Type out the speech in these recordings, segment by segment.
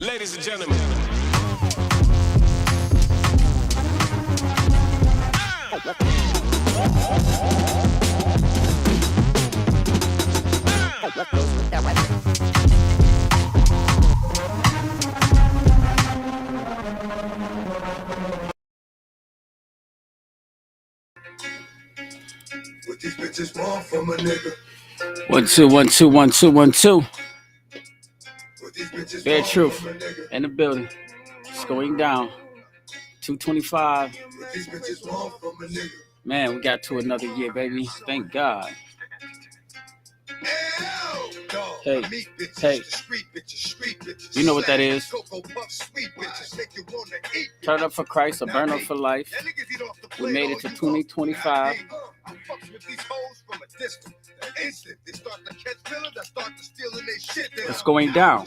Ladies and gentlemen. What these bitches want from a nigga? 1 2 1 2 1 2 1 2. What these bitches Bad want truth from a nigga? in the building. It's going down. 225. What these bitches want from a nigga? Man, we got to another year, baby. Thank God. Hey, hey. You know what that is. Turn up for Christ or burn up for life. We made it to 2025. It's going down.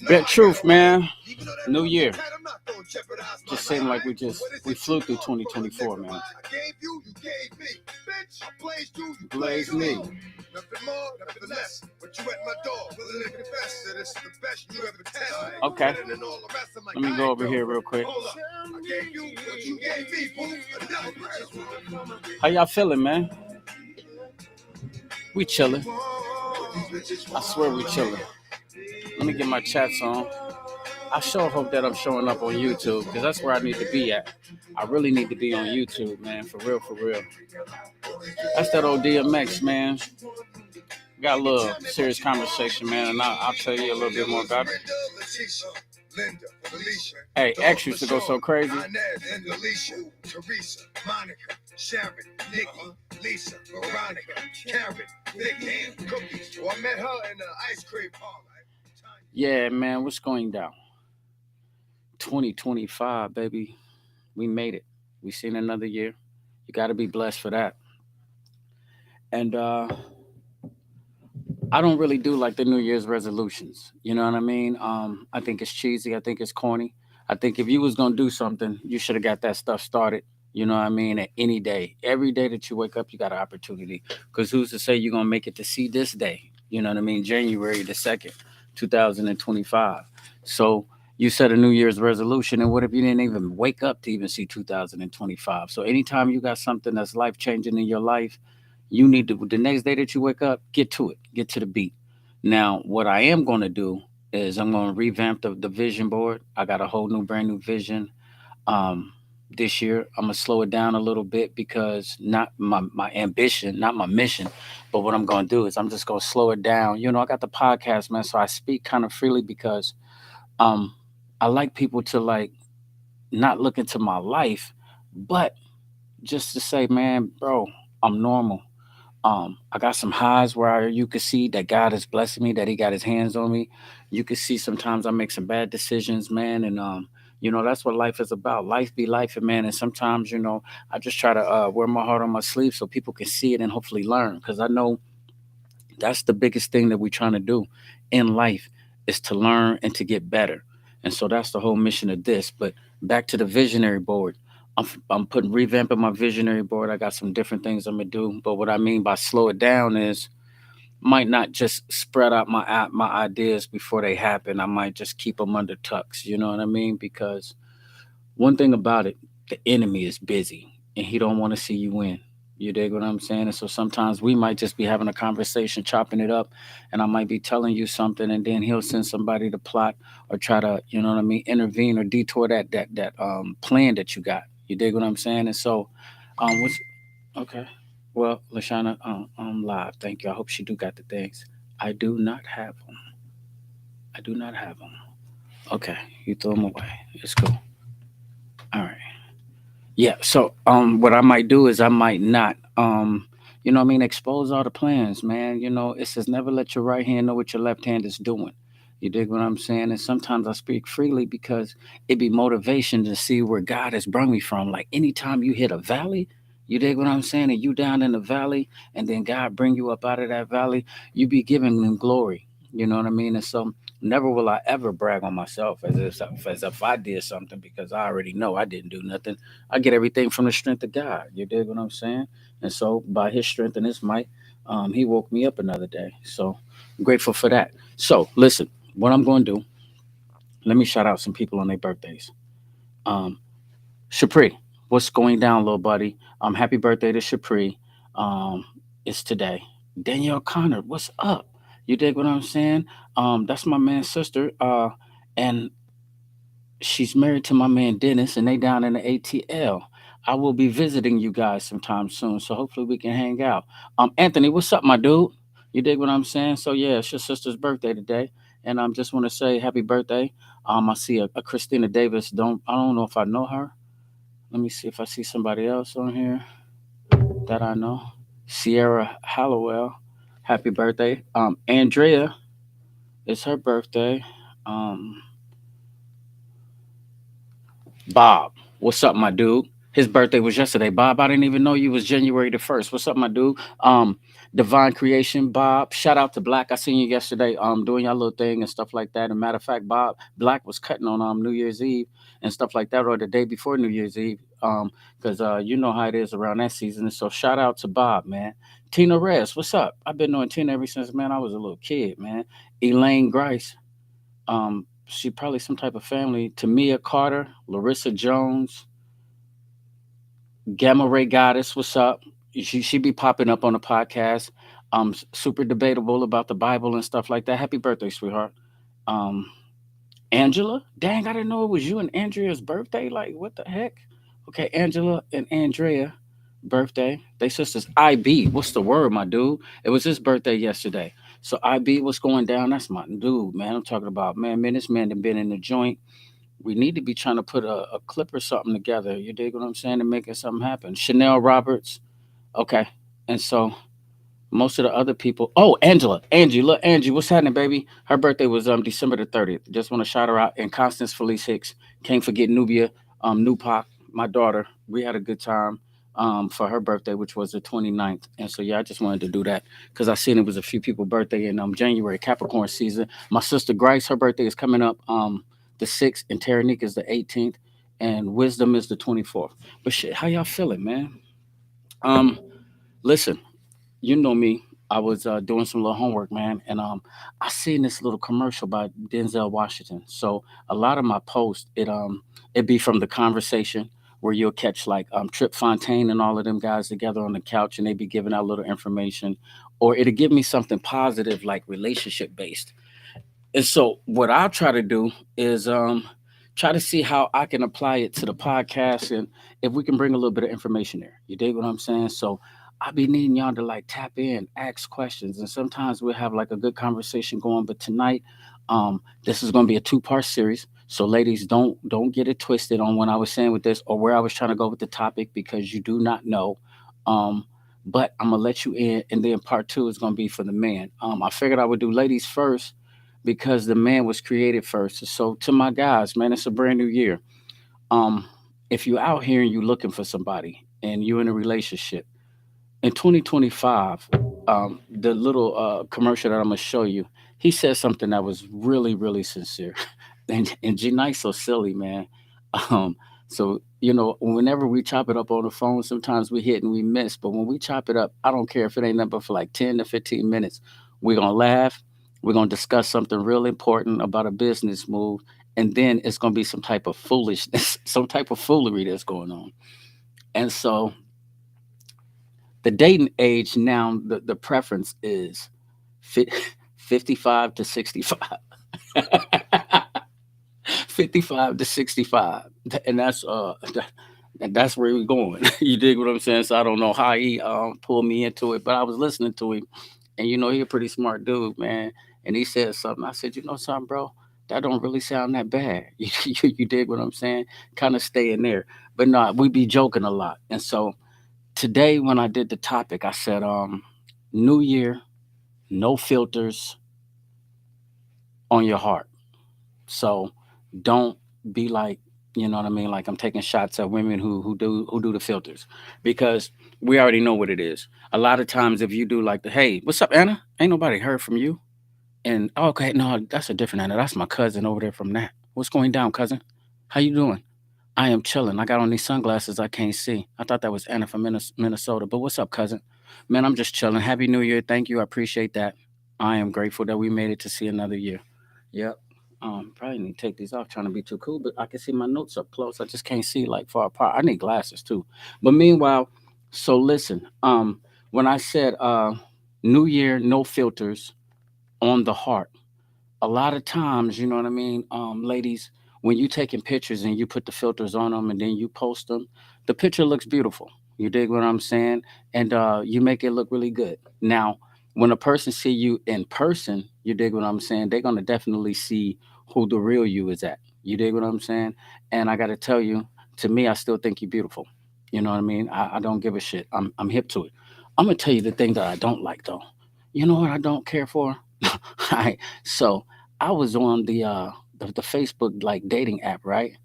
Bad truth, man. New year. Just seemed like we flew through 2024, man. Blaze me. Nothing more, nothing less. But you at my door, willing to confess that it's the best you ever test. Okay. Let me go over here real quick. How y'all feeling, man? We chilling. I swear we chilling. Let me get my chats on. I sure hope that I'm showing up on YouTube because that's where I need to be at. I really need to be on YouTube, man. For real, for real. That's that old DMX, man. Got a little serious conversation, man, and I'll tell you a little bit more about it. Hey, X used to go so crazy. Yeah, man, what's going down? 2025, baby. We made it. We seen another year. You got to be blessed for that. And I don't really do like the New Year's resolutions. You know what I mean? I think it's cheesy. I think it's corny. I think if you was gonna do something, you should have got that stuff started. You know what I mean? At any day, every day that you wake up, you got an opportunity. Because who's to say you're gonna make it to see this day? You know what I mean? January the 2nd, 2025. So you set a New Year's resolution, and what if you didn't even wake up to even see 2025? So anytime you got something that's life changing in your life, you need to the next day that you wake up, get to it, get to the beat. Now, what I am going to do is I'm going to revamp the vision board. I got a whole new, brand new vision. Um, this year, I'm gonna slow it down a little bit because not my ambition, not my mission, but what I'm gonna do is I'm just gonna slow it down. You know, I got the podcast, man, so I speak kind of freely because um, I like people to like not look into my life, but just to say, man, bro, I'm normal. I got some highs where you could see that God is blessing me, that He got His hands on me. You could see sometimes I make some bad decisions, man, and that's what life is about. Life be life, and man. And sometimes, I just try to wear my heart on my sleeve so people can see it and hopefully learn. Because I know that's the biggest thing that we're trying to do in life is to learn and to get better. And so that's the whole mission of this. But back to the visionary board. I'm putting revamping my visionary board. I got some different things I'm gonna do. But what I mean by slow it down is might not just spread out my ideas before they happen. I might just keep them under tucks. You know what I mean? Because one thing about it, the enemy is busy and he don't want to see you win. You dig what I'm saying? And so sometimes we might just be having a conversation, chopping it up, and I might be telling you something, and then he'll send somebody to plot or try to, you know what I mean, intervene or detour that plan that you got. You dig what I'm saying? And so, what's okay? Well, Lashana, I'm live. Thank you. I hope she do got the things. I do not have them. I do not have them. Okay, you throw them away. It's cool. All right. Yeah. So what I might do is I might not what I mean, expose all the plans, man. It says never let your right hand know what your left hand is doing. You dig what I'm saying? And sometimes I speak freely because it be motivation to see where God has brought me from. Like anytime you hit a valley, you dig what I'm saying, and you down in the valley, and then God bring you up out of that valley, you be giving him glory. You know what I mean? And so never will I ever brag on myself as if I did something, because I already know I didn't do nothing. I get everything from the strength of God. You dig what I'm saying? And so by His strength and His might, He woke me up another day. So I'm grateful for that. So listen, what I'm going to do, let me shout out some people on their birthdays. Um, Shapri, what's going down, little buddy? Happy birthday to Shapri. Um, it's today. Danielle Connor, what's up? You dig what I'm saying? That's my man's sister. And she's married to my man Dennis, and they down in the ATL. I will be visiting you guys sometime soon, so hopefully we can hang out. Anthony, what's up, my dude? You dig what I'm saying? So yeah, it's your sister's birthday today, and I just want to say happy birthday. I see a Christina Davis. I don't know if I know her. Let me see if I see somebody else on here that I know. Sierra Hallowell, happy birthday. Andrea, it's her birthday. Um, Bob, what's up, my dude? His birthday was yesterday. Bob, I didn't even know you was January the 1st. What's up, my dude? Divine Creation, Bob. Shout out to Black. I seen you yesterday doing your little thing and stuff like that. And matter of fact, Bob Black was cutting on New Year's Eve and stuff like that, or the day before New Year's Eve. Because you know how it is around that season. And so shout out to Bob, man. Tina Rez, what's up? I've been knowing Tina ever since, man, I was a little kid, man. Elaine Grice, she probably some type of family. Tamia Carter, Larissa Jones, Gamma Ray Goddess, what's up? She be popping up on the podcast. Super debatable about the Bible and stuff like that. Happy birthday, sweetheart. Um, Angela, dang, I didn't know it was you and Andrea's birthday. Like, what the heck? Okay, Angela and Andrea, birthday. They sisters. IB, what's the word, my dude? It was his birthday yesterday. So IB, what's going down? That's my dude, man. I'm talking about, man. This man done been in the joint. We need to be trying to put a clip or something together. You dig what I'm saying? And making something happen. Chanel Roberts. Okay. And so most of the other people. Oh, Angela. Angie. Look, Angie, what's happening, baby? Her birthday was December the 30th. Just want to shout her out. And Constance Felice Hicks. Can't forget Nubia, Nupac, my daughter. We had a good time for her birthday, which was the 29th. And so yeah, I just wanted to do that because I seen it was a few people birthday in January, Capricorn season. My sister Grace, her birthday is coming up the 6th, and Taranika is the 18th, and Wisdom is the 24th. But shit, how y'all feeling, man? Um, Listen, you know me. I was doing some little homework, man, and I seen this little commercial by Denzel Washington. So a lot of my posts, it be from the conversation where you'll catch like Trip Fontaine and all of them guys together on the couch, and they be giving out little information, or it'll give me something positive like relationship based. And so what I'll try to do is try to see how I can apply it to the podcast and if we can bring a little bit of information there. You dig what I'm saying? So I be needing y'all to like tap in, ask questions, and sometimes we'll have like a good conversation going. But tonight, this is gonna be a two-part series. So ladies, don't get it twisted on what I was saying with this or where I was trying to go with the topic because you do not know. Um, but I'm gonna let you in, and then part two is gonna be for the man. I figured I would do ladies first because the man was created first. So to my guys, man, it's a brand new year. Um, if you're out here and you're looking for somebody and you're in a relationship in 2025, the little commercial that I'm gonna show you, he said something that was really, really sincere. And G Nice so silly, man. Um, so whenever we chop it up on the phone, sometimes we hit and we miss. But when we chop it up, I don't care if it ain't nothing but for like 10 to 15 minutes. We're gonna laugh. We're gonna discuss something real important about a business move, and then it's gonna be some type of foolishness, some type of foolery that's going on. And so the dating age now, the preference is fi- 55 to 65. 55 to 65. And and that's where we're going. You dig what I'm saying? So I don't know how he pulled me into it, but I was listening to him, and he a pretty smart dude, man. And he said something. I said, you know something, bro? That don't really sound that bad. You dig what I'm saying? Kind of stay in there. But no, we be joking a lot. And so today when I did the topic, I said, New Year, no filters on your heart. So don't be like, you know what I mean? Like I'm taking shots at women who do the filters because we already know what it is. A lot of times if you do like the hey, what's up, Anna? Ain't nobody heard from you And okay, no, that's a different Anna. That's my cousin over there from that. What's going down, cousin? How you doing? I am chilling. I got on these sunglasses I can't see. I thought that was Anna from Minnesota. But what's up, cousin? Man, I'm just chilling. Happy New Year. Thank you. I appreciate that. I am grateful that we made it to see another year. Yep. Probably need to take these off trying to be too cool, but I can see my notes up close. I just can't see like far apart. I need glasses too. But meanwhile, so listen, when I said New Year, no filters on the heart, a lot of times, you know what I mean, ladies, when you taking pictures and you put the filters on them and then you post them, the picture looks beautiful. You dig what I'm saying? And you make it look really good. Now, when a person see you in person, you dig what I'm saying? They're gonna definitely see who the real you is at. You dig what I'm saying? And I gotta tell you, to me, I still think you're beautiful. You know what I mean? I don't give a shit. I'm hip to it. I'm gonna tell you the thing that I don't like though. You know what I don't care for? I so I was on the Facebook like dating app, right?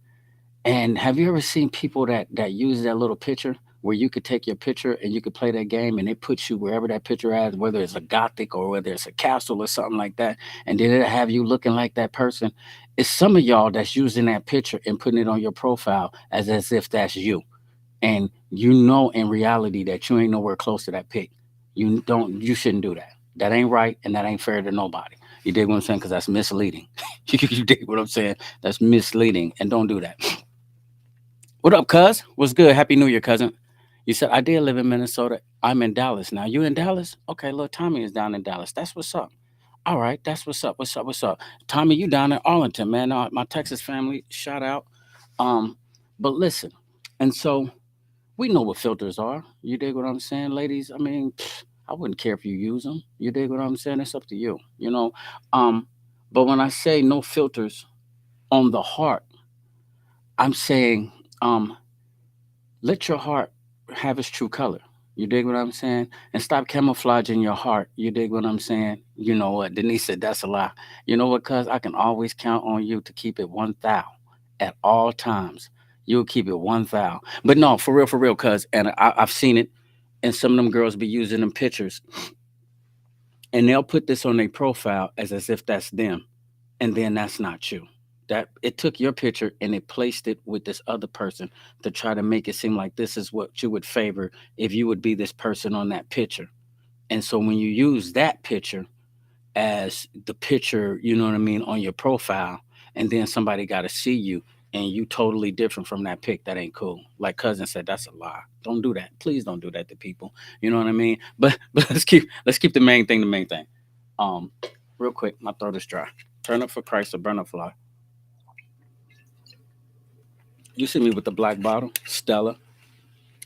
And have you ever seen people that use that little picture where you could take your picture and you could play that game and it puts you wherever that picture is, whether it's a gothic or whether it's a castle or something like that, and then it have you looking like that person. It's some of y'all that's using that picture and putting it on your profile as if that's you, and you know in reality that you ain't nowhere close to that pick. You shouldn't do that. That ain't right and that ain't fair to nobody. You dig what I'm saying? Because that's misleading. You dig what I'm saying? That's misleading, and don't do that. What up, cuz? What's good? Happy New Year, cousin. You said I did live in Minnesota. I'm in Dallas now. You in Dallas? Okay, little Tommy is down in Dallas. That's what's up. All right, that's what's up. What's up? What's up? Tommy, you down in Arlington, man. My Texas family, shout out. Um, but listen, and so we know what filters are. You dig what I'm saying, ladies? I mean, I wouldn't care if you use them. You dig what I'm saying? It's up to you. You know. Um, but when I say no filters on the heart, I'm saying let your heart have its true color. You dig what I'm saying? And stop camouflaging your heart. You dig what I'm saying? You know what? Denise said that's a lie. You know what, cuz I can always count on you to keep it 1,000 at all times. You'll keep it 1,000. But no, for real, cuz, and I've seen it. And some of them girls be using them pictures and they'll put this on their profile as if that's them, and then that's not you. That it took your picture and it placed it with this other person to try to make it seem like this is what you would favor if you would be this person on that picture. And so when you use that picture as the picture, you know what I mean, on your profile, and then somebody got to see you and you totally different from that pic, that ain't cool. Like cousin said, that's a lie. Don't do that. Please don't do that to people. You know what I mean? But let's keep the main thing the main thing. Um, real quick, my throat is dry. Turn up for Christ or burn up fly. You see me with the black bottle, Stella,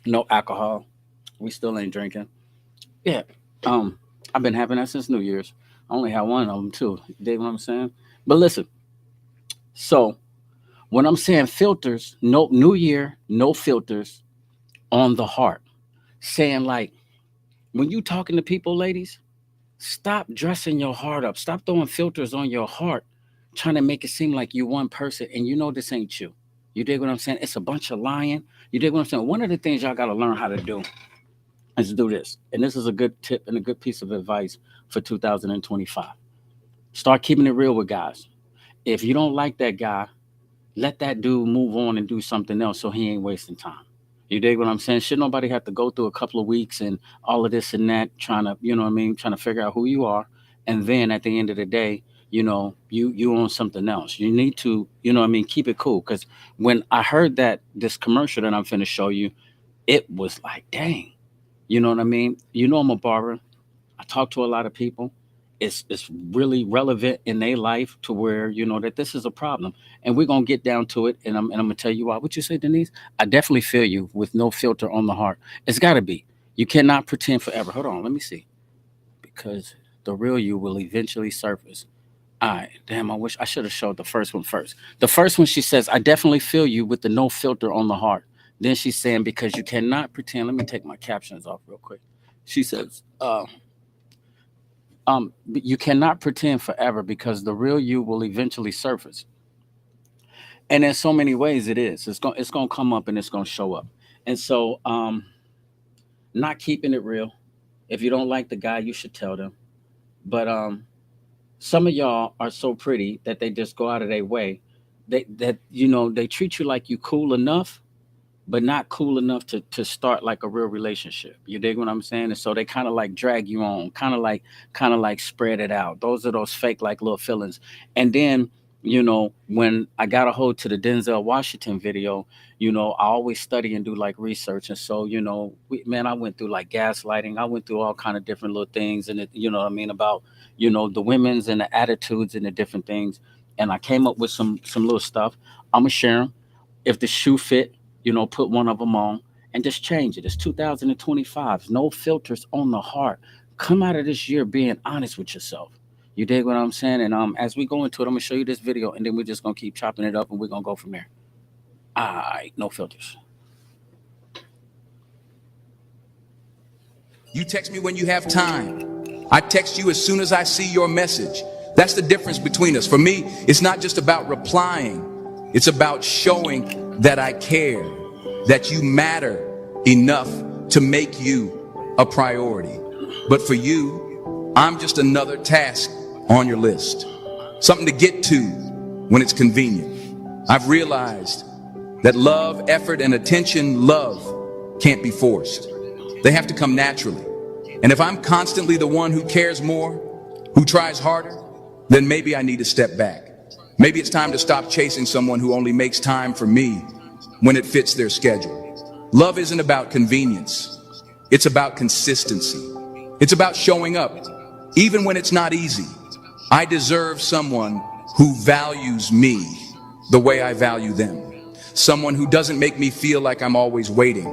no alcohol. We still ain't drinking. Yeah. Um, I've been having that since New Year's. I only had one of them too. You dig what I'm saying? But listen, so when I'm saying filters, no New Year, no filters on the heart. Saying like when you talking to people, ladies, stop dressing your heart up. Stop throwing filters on your heart, trying to make it seem like you one person and you know this ain't you. You dig what I'm saying? It's a bunch of lying. You dig what I'm saying? One of the things y'all gotta learn how to do is do this. And this is a good tip and a good piece of advice for 2025. Start keeping it real with guys. If you don't like that guy, let that dude move on and do something else so he ain't wasting time. You dig what I'm saying? Should nobody have to go through a couple of weeks and all of this and that, trying to, you know what I mean, trying to figure out who you are. And then at the end of the day, you own something else. You need to, you know what I mean, keep it cool. Because when I heard that this commercial that I'm finna show you, it was like, dang, you know what I mean? You know I'm a barber. I talk to a lot of people. It's really relevant in their life to where you know that this is a problem, and we're gonna get down to it. And I'm gonna tell you why. What you say, Denise? I definitely feel you with no filter on the heart. It's got to be. You cannot pretend forever. Hold on, let me see, because the real you will eventually surface. All right, damn. I wish I should have showed the first one first. The first one she says, "I definitely feel you with the no filter on the heart." Then she's saying, "Because you cannot pretend." Let me take my captions off real quick. She says, you cannot pretend forever because the real you will eventually surface. And in so many ways it is. It's gonna come up and it's gonna show up. And so not keeping it real. If you don't like the guy, you should tell them. But Some of y'all are so pretty that they just go out of their way. They treat you like you cool enough, but not cool enough to start like a real relationship. You dig what I'm saying? And so they kind of like drag you on, kind of like spread it out. Those are those fake like little feelings. And then, when I got a hold to the Denzel Washington video, I always study and do like research. And so, man, I went through like gaslighting. I went through all kind of different little things, and you know what I mean, about the women's and the attitudes and the different things. And I came up with some little stuff. I'm gonna share them. If the shoe fit, put one of them on and just change it. It's 2025. No filters on the heart. Come out of this year being honest with yourself. You dig what I'm saying? And as we go into it, I'm gonna show you this video, and then we're just gonna keep chopping it up, and we're gonna go from there. All right, no filters. You text me when you have time. I text you as soon as I see your message. That's the difference between us. For me, it's not just about replying. It's about showing that I care, that you matter enough to make you a priority. But for you, I'm just another task on your list. Something to get to when it's convenient. I've realized that love, effort, and attention, love, can't be forced. They have to come naturally. And if I'm constantly the one who cares more, who tries harder, then maybe I need to step back. Maybe it's time to stop chasing someone who only makes time for me when it fits their schedule. Love isn't about convenience. It's about consistency. It's about showing up, even when it's not easy. I deserve someone who values me the way I value them. Someone who doesn't make me feel like I'm always waiting,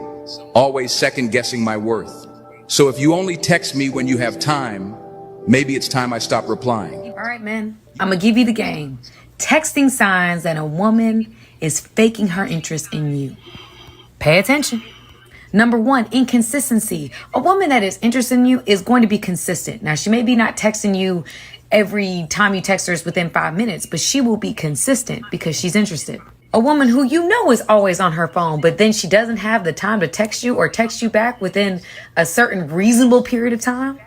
always second guessing my worth. So if you only text me when you have time, maybe it's time I stop replying. All right, man. I'm going to give you the game. Texting signs that a woman is faking her interest in you. Pay attention. Number one, inconsistency. A woman that is interested in you is going to be consistent. Now, she may be not texting you every time you text her is within 5 minutes, but she will be consistent because she's interested. A woman who you know is always on her phone, but then she doesn't have the time to text you or text you back within a certain reasonable period of time.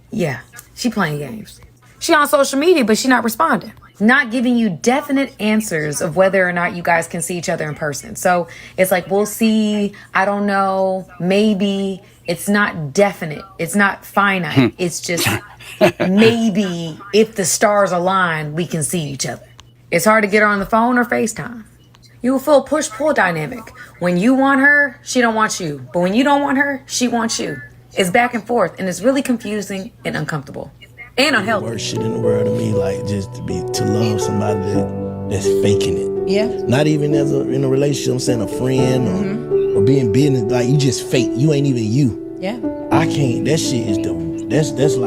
Yeah, she playing games. She on social media, but she not responding. Not giving you definite answers of whether or not you guys can see each other in person. So it's like, we'll see, I don't know, maybe. It's not definite. It's not finite. It's just maybe if the stars align, we can see each other. It's hard to get her on the phone or FaceTime. You will feel push-pull dynamic. When you want her, she don't want you. But when you don't want her, she wants you. It's back and forth, and it's really confusing and uncomfortable. And unhealthy. Worst shit in the world to me, like just to love somebody that's faking it. Yeah. Not even in a relationship, I'm saying a friend or being business, like you just fake. You ain't even you. Yeah. I can't. That shit is that's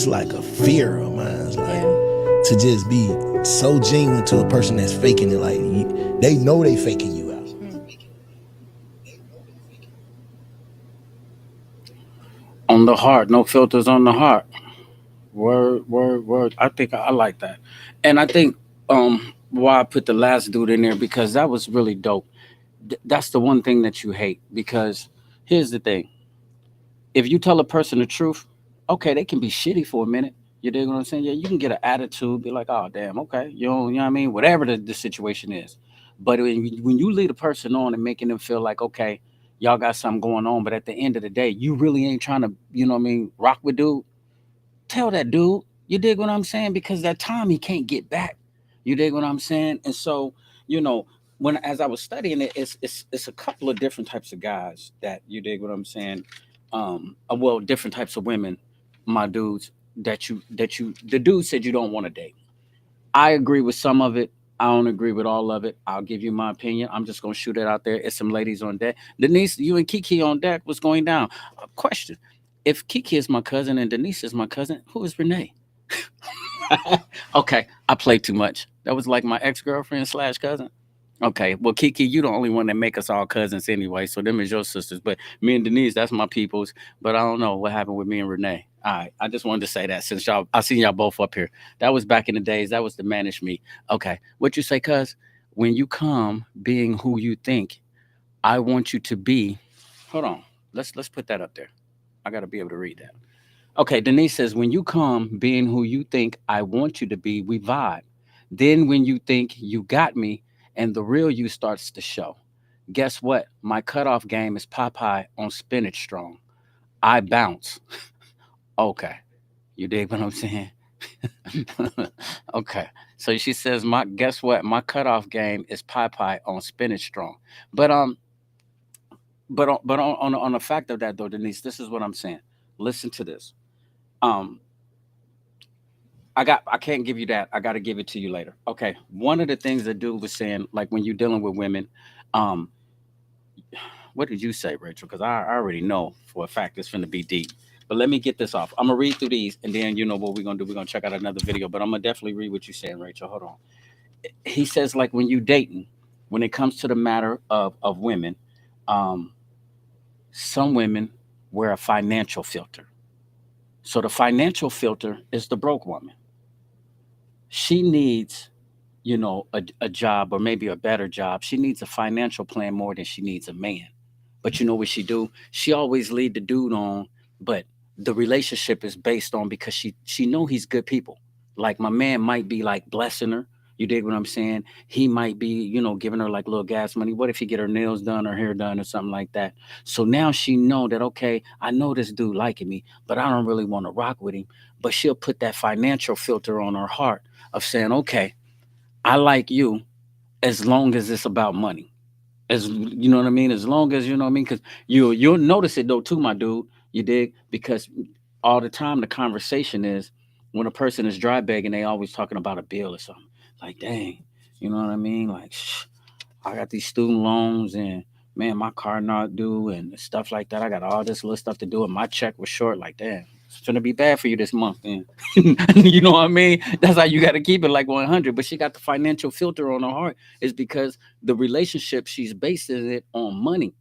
like a fear of mine. It's like to just be so genuine to a person that's faking it. Like they know they faking you out. On the heart, no filters on the heart. Word, word, word. I think I like that, and I think why I put the last dude in there, because that was really dope. That's the one thing that you hate, because here's the thing: if you tell a person the truth, okay, they can be shitty for a minute. You dig what I'm saying? Yeah, you can get an attitude, be like, oh damn, okay, you know what I mean? Whatever the situation is. But when you lead a person on and making them feel like, okay, y'all got something going on, but at the end of the day, you really ain't trying to, what I mean, rock with dude. Tell that dude. You dig what I'm saying? Because that time he can't get back. You dig what I'm saying? And so, you know, when as I was studying it, it's a couple of different types of guys that, you dig what I'm saying. Well, different types of women, my dudes, that you the dude said you don't want to date. I agree with some of it. I don't agree with all of it. I'll give you my opinion. I'm just gonna shoot it out there. It's some ladies on deck. Denise, you and Kiki on deck. What's going down? Question: if Kiki is my cousin and Denise is my cousin, who is Renee? Okay, I played too much. That was like my ex girlfriend slash cousin. Okay, well, Kiki, you the only one that make us all cousins anyway. So them is your sisters, but me and Denise, that's my peoples. But I don't know what happened with me and Renee. All right, I just wanted to say that since I seen y'all both up here. That was back in the days. That was the managed me. Okay, what you say, cuz? When you come being who you think, I want you to be. Hold on, let's put that up there. I got to be able to read that. Okay, Denise says, when you come being who you think I want you to be, we vibe. Then when you think you got me and the real you starts to show, guess what? My cutoff game is Popeye on spinach strong. I bounce. Okay. You dig what I'm saying? Okay. So she says, my guess what? My cutoff game is Popeye on spinach strong. But on the fact of that though, Denise, this is what I'm saying. Listen to this. Um, I can't give you that. I got to give it to you later. Okay. One of the things that dude was saying, like when you're dealing with women, um, what did you say, Rachel? Because I already know for a fact it's going to be deep. But let me get this off. I'm gonna read through these, and then you know what we're gonna do. We're gonna check out another video. But I'm gonna definitely read what you're saying, Rachel. Hold on. He says, like when you dating, when it comes to the matter of women, um, some women wear a financial filter. So the financial filter is the broke woman. She needs, a job or maybe a better job. She needs a financial plan more than she needs a man. But you know what she do? She always lead the dude on, but the relationship is based on because she know he's good people. Like my man might be like blessing her. You dig what I'm saying? He might be, giving her like little gas money. What if he get her nails done or hair done or something like that? So now she know that okay, I know this dude liking me, but I don't really want to rock with him. But she'll put that financial filter on her heart of saying, okay, I like you as long as it's about money. As you know what I mean, as long as you know what I mean, because you'll notice it though too, my dude. You dig? Because all the time the conversation is when a person is dry begging, they always talking about a bill or something. Like, dang, you know what I mean? Like, I got these student loans and man, my car not due and stuff like that. I got all this little stuff to do and my check was short. Like, damn, it's gonna be bad for you this month. Then, you know what I mean? That's how you got to keep it like 100. But she got the financial filter on her heart, is because the relationship she's basing it on money.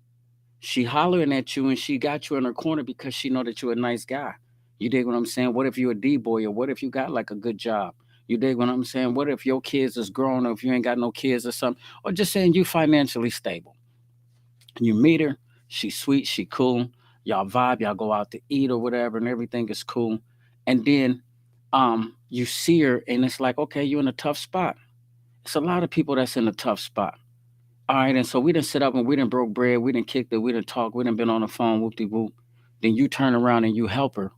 She hollering at you and she got you in her corner because she know that you're a nice guy. You dig what I'm saying? What if you a D boy or what if you got like a good job? You dig what I'm saying? What if your kids is grown or if you ain't got no kids or something? Or just saying you financially stable. You meet her, she's sweet, she cool. Y'all vibe, y'all go out to eat or whatever, and everything is cool. And then you see her and it's like, okay, you're in a tough spot. It's a lot of people that's in a tough spot. All right, and so we didn't sit up and we didn't broke bread, we didn't kick it, we didn't talk, we didn't been on the phone, whoop de whoop. Then you turn around and you help her,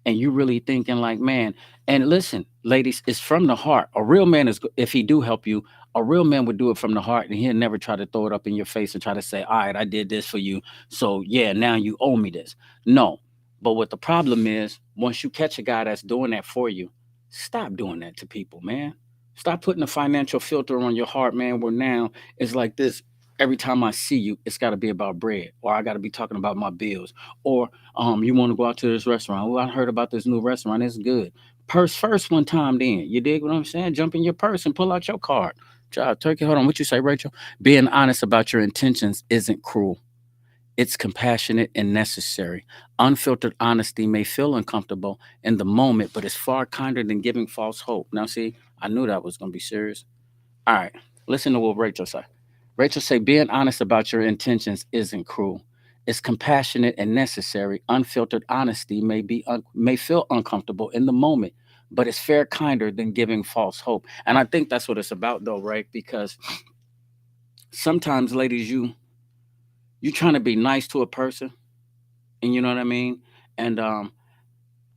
and you really thinking like, man. And listen, ladies, it's from the heart. A real man is, if he do help you, a real man would do it from the heart, and he'll never try to throw it up in your face and try to say, all right, I did this for you, so yeah, now you owe me this. No. But what the problem is, once you catch a guy that's doing that for you, stop doing that to people, man. Stop putting a financial filter on your heart, man, where now it's like this. Every time I see you, it's got to be about bread, or I got to be talking about my bills, or you want to go out to this restaurant. Oh, I heard about this new restaurant. It's good. Purse first one time then. You dig what I'm saying? Jump in your purse and pull out your card. Child, turkey, hold on. What you say, Rachel? Being honest about your intentions isn't cruel. It's compassionate and necessary. Unfiltered honesty may feel uncomfortable in the moment, but it's far kinder than giving false hope. Now, see, I knew that was going to be serious. All right, listen to what Rachel say. Rachel say being honest about your intentions isn't cruel. It's compassionate and necessary. Unfiltered honesty may feel uncomfortable in the moment, but it's fair kinder than giving false hope. And I think that's what it's about though, right? Because sometimes ladies you trying to be nice to a person, and you know what I mean? And I'm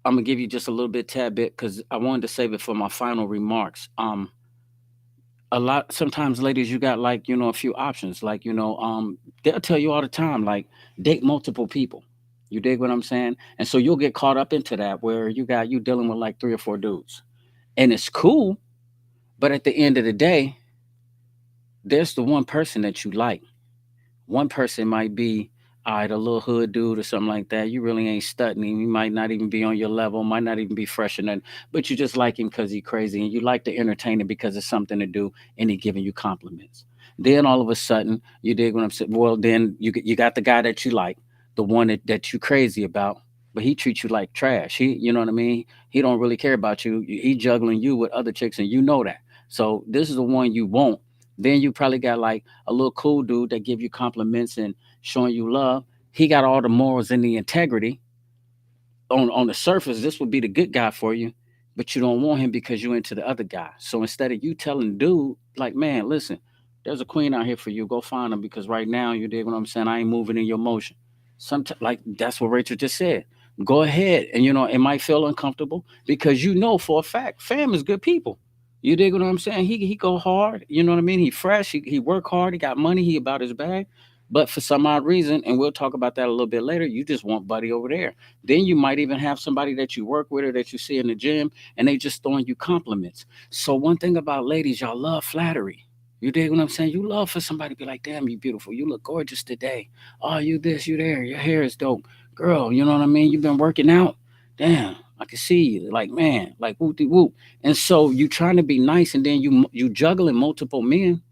gonna give you just a little bit tad bit cuz I wanted to save it for my final remarks. A lot sometimes ladies you got like a few options like they'll tell you all the time like date multiple people. You dig what I'm saying? And so you'll get caught up into that where you dealing with like three or four dudes, and it's cool, but at the end of the day there's the one person that you like. One person might be, all right, a little hood dude or something like that. You really ain't studying him. He might not even be on your level, might not even be fresh enough, but you just like him because he's crazy and you like to entertain him because it's something to do and he giving you compliments. Then all of a sudden, you dig what I'm saying? Well, then you got the guy that you like, the one that you crazy about, but he treats you like trash. You know what I mean? He don't really care about you. He juggling you with other chicks and you know that. So this is the one you want. Then you probably got like a little cool dude that give you compliments and showing you love. He got all the morals and the integrity, on the surface, this would be the good guy for you, but you don't want him because you into the other guy. So instead of you telling dude, like, man, listen, there's a queen out here for you. Go find him because right now, you dig what I'm saying? I ain't moving in your motion. Sometimes, like that's what Rachel just said. Go ahead, and it might feel uncomfortable because you know for a fact, fam is good people. You dig what I'm saying? He go hard. You know what I mean? He fresh. He work hard. He got money. He about his bag. But for some odd reason, and we'll talk about that a little bit later, you just want buddy over there. Then you might even have somebody that you work with or that you see in the gym, and they just throwing you compliments. So one thing about ladies, y'all love flattery. You dig what I'm saying? You love for somebody to be like, damn, you beautiful. You look gorgeous today. Oh, you this, you there. Your hair is dope. Girl, you know what I mean? You've been working out. Damn, I can see you. Like, man, like whoop de whoop. And so you trying to be nice, and then you juggling multiple men,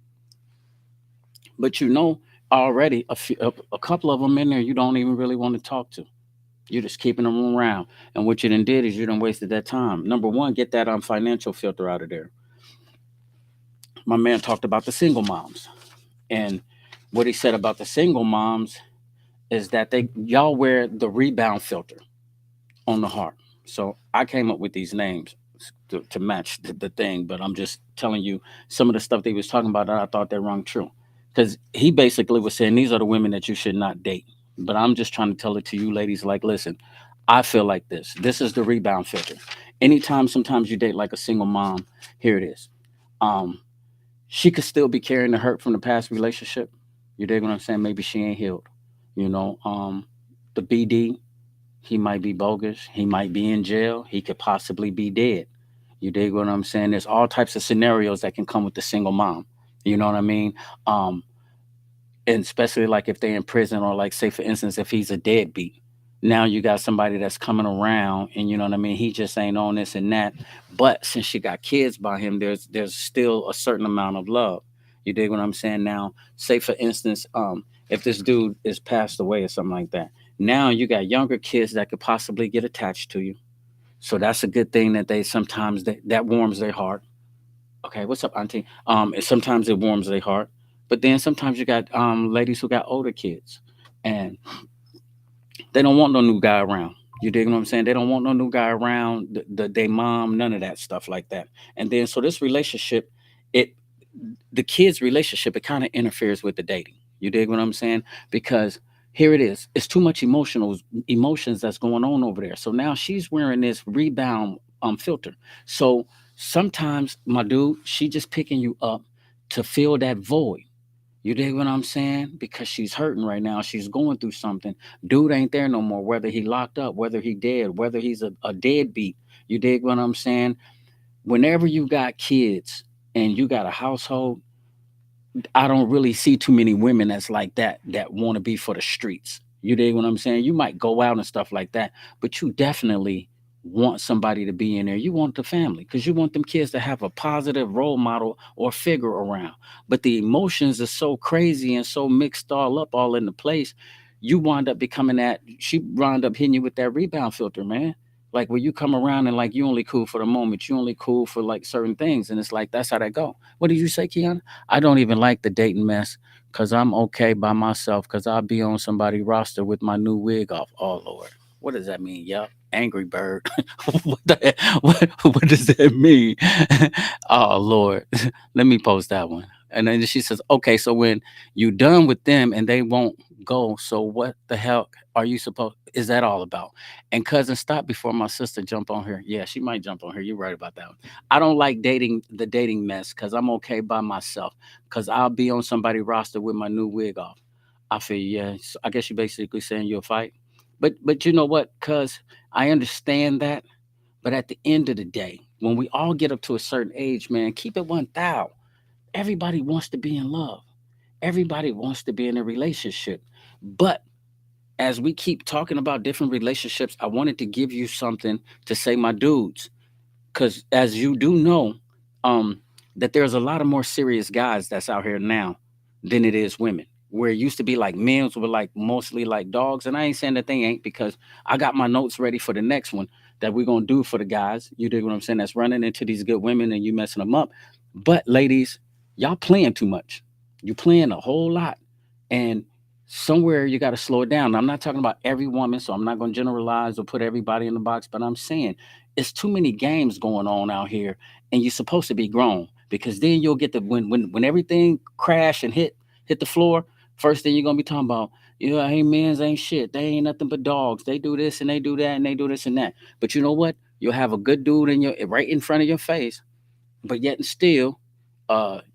but already a couple of them in there you don't even really want to talk to. You're just keeping them around. And what you done did is you done wasted that time. Number one, get that financial filter out of there. My man talked about the single moms. And what he said about the single moms is that y'all wear the rebound filter on the heart. So I came up with these names to match the thing, but I'm just telling you some of the stuff that he was talking about that I thought that rung true. Because he basically was saying these are the women that you should not date. But I'm just trying to tell it to you ladies like, listen, I feel like this. This is the rebound filter. Anytime, sometimes you date like a single mom, here it is. Um, she could still be carrying the hurt from the past relationship. You dig what I'm saying? Maybe she ain't healed. You know, the BD, he might be bogus. He might be in jail. He could possibly be dead. You dig what I'm saying? There's all types of scenarios that can come with the single mom. You know what I mean? Um, and especially like if they're in prison or like say for instance if he's a deadbeat, now you got somebody that's coming around and you know what I mean, he just ain't on this and that, but since she got kids by him, there's still a certain amount of love. You dig what I'm saying? Now say for instance, if this dude is passed away or something like that, now you got younger kids that could possibly get attached to you. So that's a good thing that they sometimes that warms their heart. Okay, what's up, Auntie? And sometimes it warms their heart, but then sometimes you got ladies who got older kids, and they don't want no new guy around. You dig what I'm saying? They don't want no new guy around. They mom, none of that stuff like that. And then so this relationship, it the kids' relationship, it kind of interferes with the dating. You dig what I'm saying? Because here it is. It's too much emotions that's going on over there. So now she's wearing this rebound filter. So sometimes, my dude, she just picking you up to fill that void. You dig what I'm saying? Because she's hurting right now. She's going through something. Dude ain't there no more, whether he locked up, whether he dead, whether he's a deadbeat. You dig what I'm saying? Whenever you got kids and you got a household, I don't really see too many women that's like that want to be for the streets. You dig what I'm saying? You might go out and stuff like that, but you definitely want somebody to be in there. You want the family because you want them kids to have a positive role model or figure around. But the emotions are so crazy and so mixed all up, all in the place. You wind up becoming that. She wind up hitting you with that rebound filter, man. Like where you come around and like you only cool for the moment. You only cool for like certain things, and it's like that's how that go. What did you say, Keon? I don't even like the dating mess because I'm okay by myself because I'll be on somebody roster with my new wig off. Oh, Lord. What does that mean? Yup. Angry Bird. What does that mean? Oh, Lord. Let me post that one. And then she says, okay, so when you done with them and they won't go, so what the hell are you supposed is that all about? And cousin, stop before my sister jump on her. Yeah, she might jump on her. You're right about that one. I don't like the dating mess because I'm okay by myself. Because I'll be on somebody roster with my new wig off. I feel yeah. So I guess you're basically saying you'll fight. But you know what? Cause I understand that. But at the end of the day, when we all get up to a certain age, man, keep it 1,000. Everybody wants to be in love. Everybody wants to be in a relationship. But as we keep talking about different relationships, I wanted to give you something to say, my dudes, because as you do know, um, that there's a lot of more serious guys that's out here now than it is women. Where it used to be like men's were like mostly like dogs, and I ain't saying that they ain't because I got my notes ready for the next one that we're gonna do for the guys. You dig what I'm saying? That's running into these good women and you messing them up. But ladies, y'all playing too much. You playing a whole lot, and somewhere you got to slow it down. I'm not talking about every woman, so I'm not going to generalize or put everybody in the box, but I'm saying it's too many games going on out here, and you're supposed to be grown, because then you'll get the when everything crash and hit the floor. First thing you're gonna be talking about, yeah, hey, men's ain't shit. They ain't nothing but dogs. They do this and they do that and they do this and that. But you know what? You'll have a good dude in your right in front of your face, but yet and still,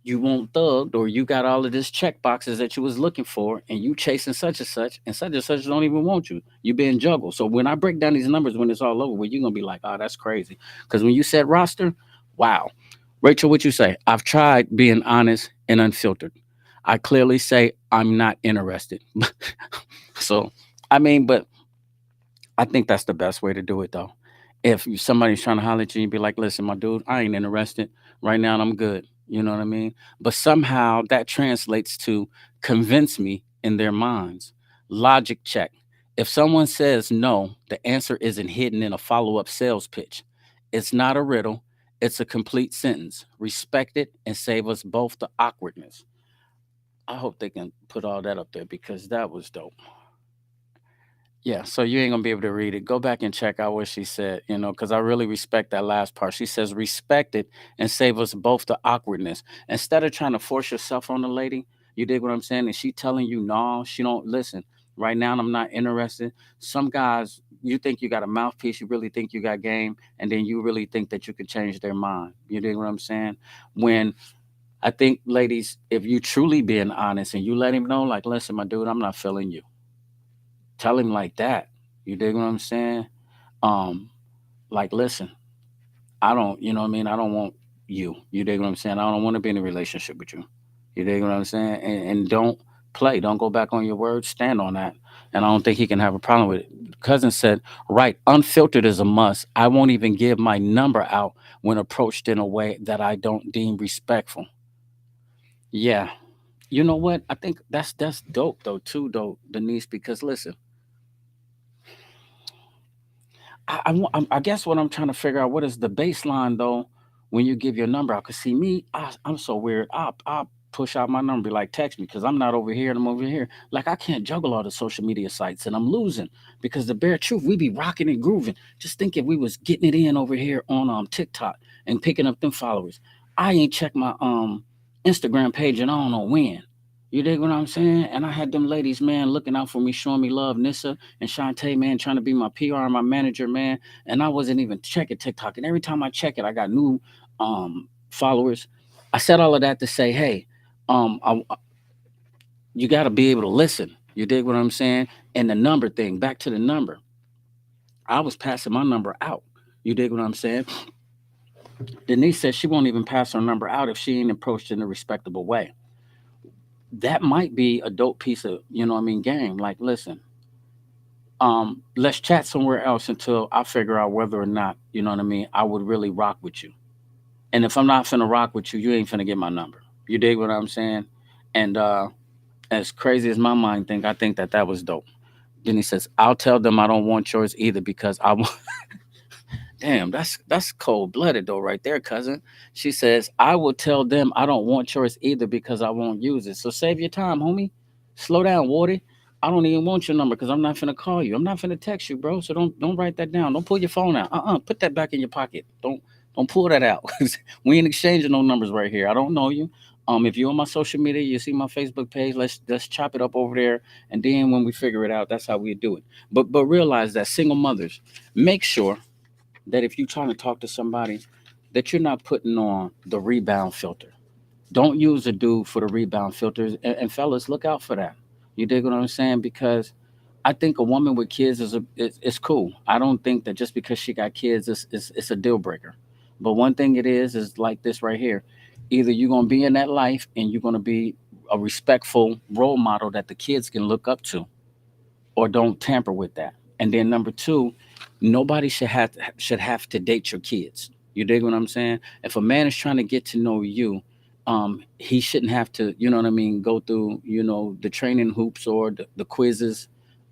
you won't thugged, or you got all of this check boxes that you was looking for, and you chasing such and such don't even want you. You being juggled. So when I break down these numbers, when it's all over, well, you're gonna be like, oh, that's crazy. Because when you said roster, wow. Rachel, what you say? I've tried being honest and unfiltered. I clearly say I'm not interested. So, I mean, but I think that's the best way to do it, though. If somebody's trying to holler at you and be like, listen, my dude, I ain't interested. Right now, I'm good. You know what I mean? But somehow that translates to convince me in their minds. Logic check. If someone says no, the answer isn't hidden in a follow up sales pitch. It's not a riddle, it's a complete sentence. Respect it and save us both the awkwardness. I hope they can put all that up there because that was dope. Yeah, so you ain't gonna be able to read it. Go back and check out what she said, because I really respect that last part. She says, respect it and save us both the awkwardness. Instead of trying to force yourself on the lady, you dig what I'm saying? And she telling you, no, she don't listen. Right now, I'm not interested. Some guys, you think you got a mouthpiece, you really think you got game, and then you really think that you can change their mind. You dig what I'm saying? When I think, ladies, if you truly being honest and you let him know, like, listen, my dude, I'm not feeling you. Tell him like that. You dig what I'm saying? Um, like, listen, I don't, you know what I mean? I don't want you. You dig what I'm saying? I don't want to be in a relationship with you. You dig what I'm saying? And don't play. Don't go back on your word. Stand on that. And I don't think he can have a problem with it. Cousin said, right, unfiltered is a must. I won't even give my number out when approached in a way that I don't deem respectful. Yeah. You know what? I think that's dope though, too, though, Denise, because listen, I guess what I'm trying to figure out, what is the baseline though when you give your number out? Cause see me, I'm so weird. I push out my number, be like, text me, because I'm not over here and I'm over here. Like, I can't juggle all the social media sites and I'm losing, because the bare truth, we be rocking and grooving. Just think if we was getting it in over here on TikTok and picking up them followers. I ain't checked my Instagram page and I don't know when. You dig what I'm saying? And I had them ladies, man, looking out for me, showing me love. Nissa and Shantae, man, trying to be my PR and my manager, man. And I wasn't even checking TikTok. And every time I check it, I got new followers. I said all of that to say, hey, you got to be able to listen. You dig what I'm saying? And the number thing, back to the number. I was passing my number out. You dig what I'm saying? Denise said she won't even pass her number out if she ain't approached in a respectable way. That might be a dope piece of, game. Like, listen, let's chat somewhere else until I figure out whether or not, I would really rock with you. And if I'm not finna rock with you, you ain't finna get my number. You dig what I'm saying? And as crazy as my mind think, I think that was dope. Then he says, I'll tell them I don't want yours either because I want. Damn, that's cold blooded though, right there, cousin. She says, I will tell them I don't want yours either because I won't use it. So save your time, homie. Slow down, Wardy. I don't even want your number because I'm not finna call you. I'm not finna text you, bro. So don't write that down. Don't pull your phone out. Put that back in your pocket. Don't pull that out. We ain't exchanging no numbers right here. I don't know you. If you're on my social media, you see my Facebook page. Let's chop it up over there, and then when we figure it out, that's how we do it. But realize that single mothers, make sure that if you're trying to talk to somebody, that you're not putting on the rebound filter. Don't use a dude for the rebound filters. And fellas, look out for that. You dig what I'm saying? Because I think a woman with kids is cool. I don't think that just because she got kids, it's a deal breaker. But one thing it is like this right here. Either you're gonna be in that life and you're gonna be a respectful role model that the kids can look up to, or don't tamper with that. And then number two, nobody should have to date your kids. You dig what I'm saying? If a man is trying to get to know you, he shouldn't have to, go through, the training hoops or the quizzes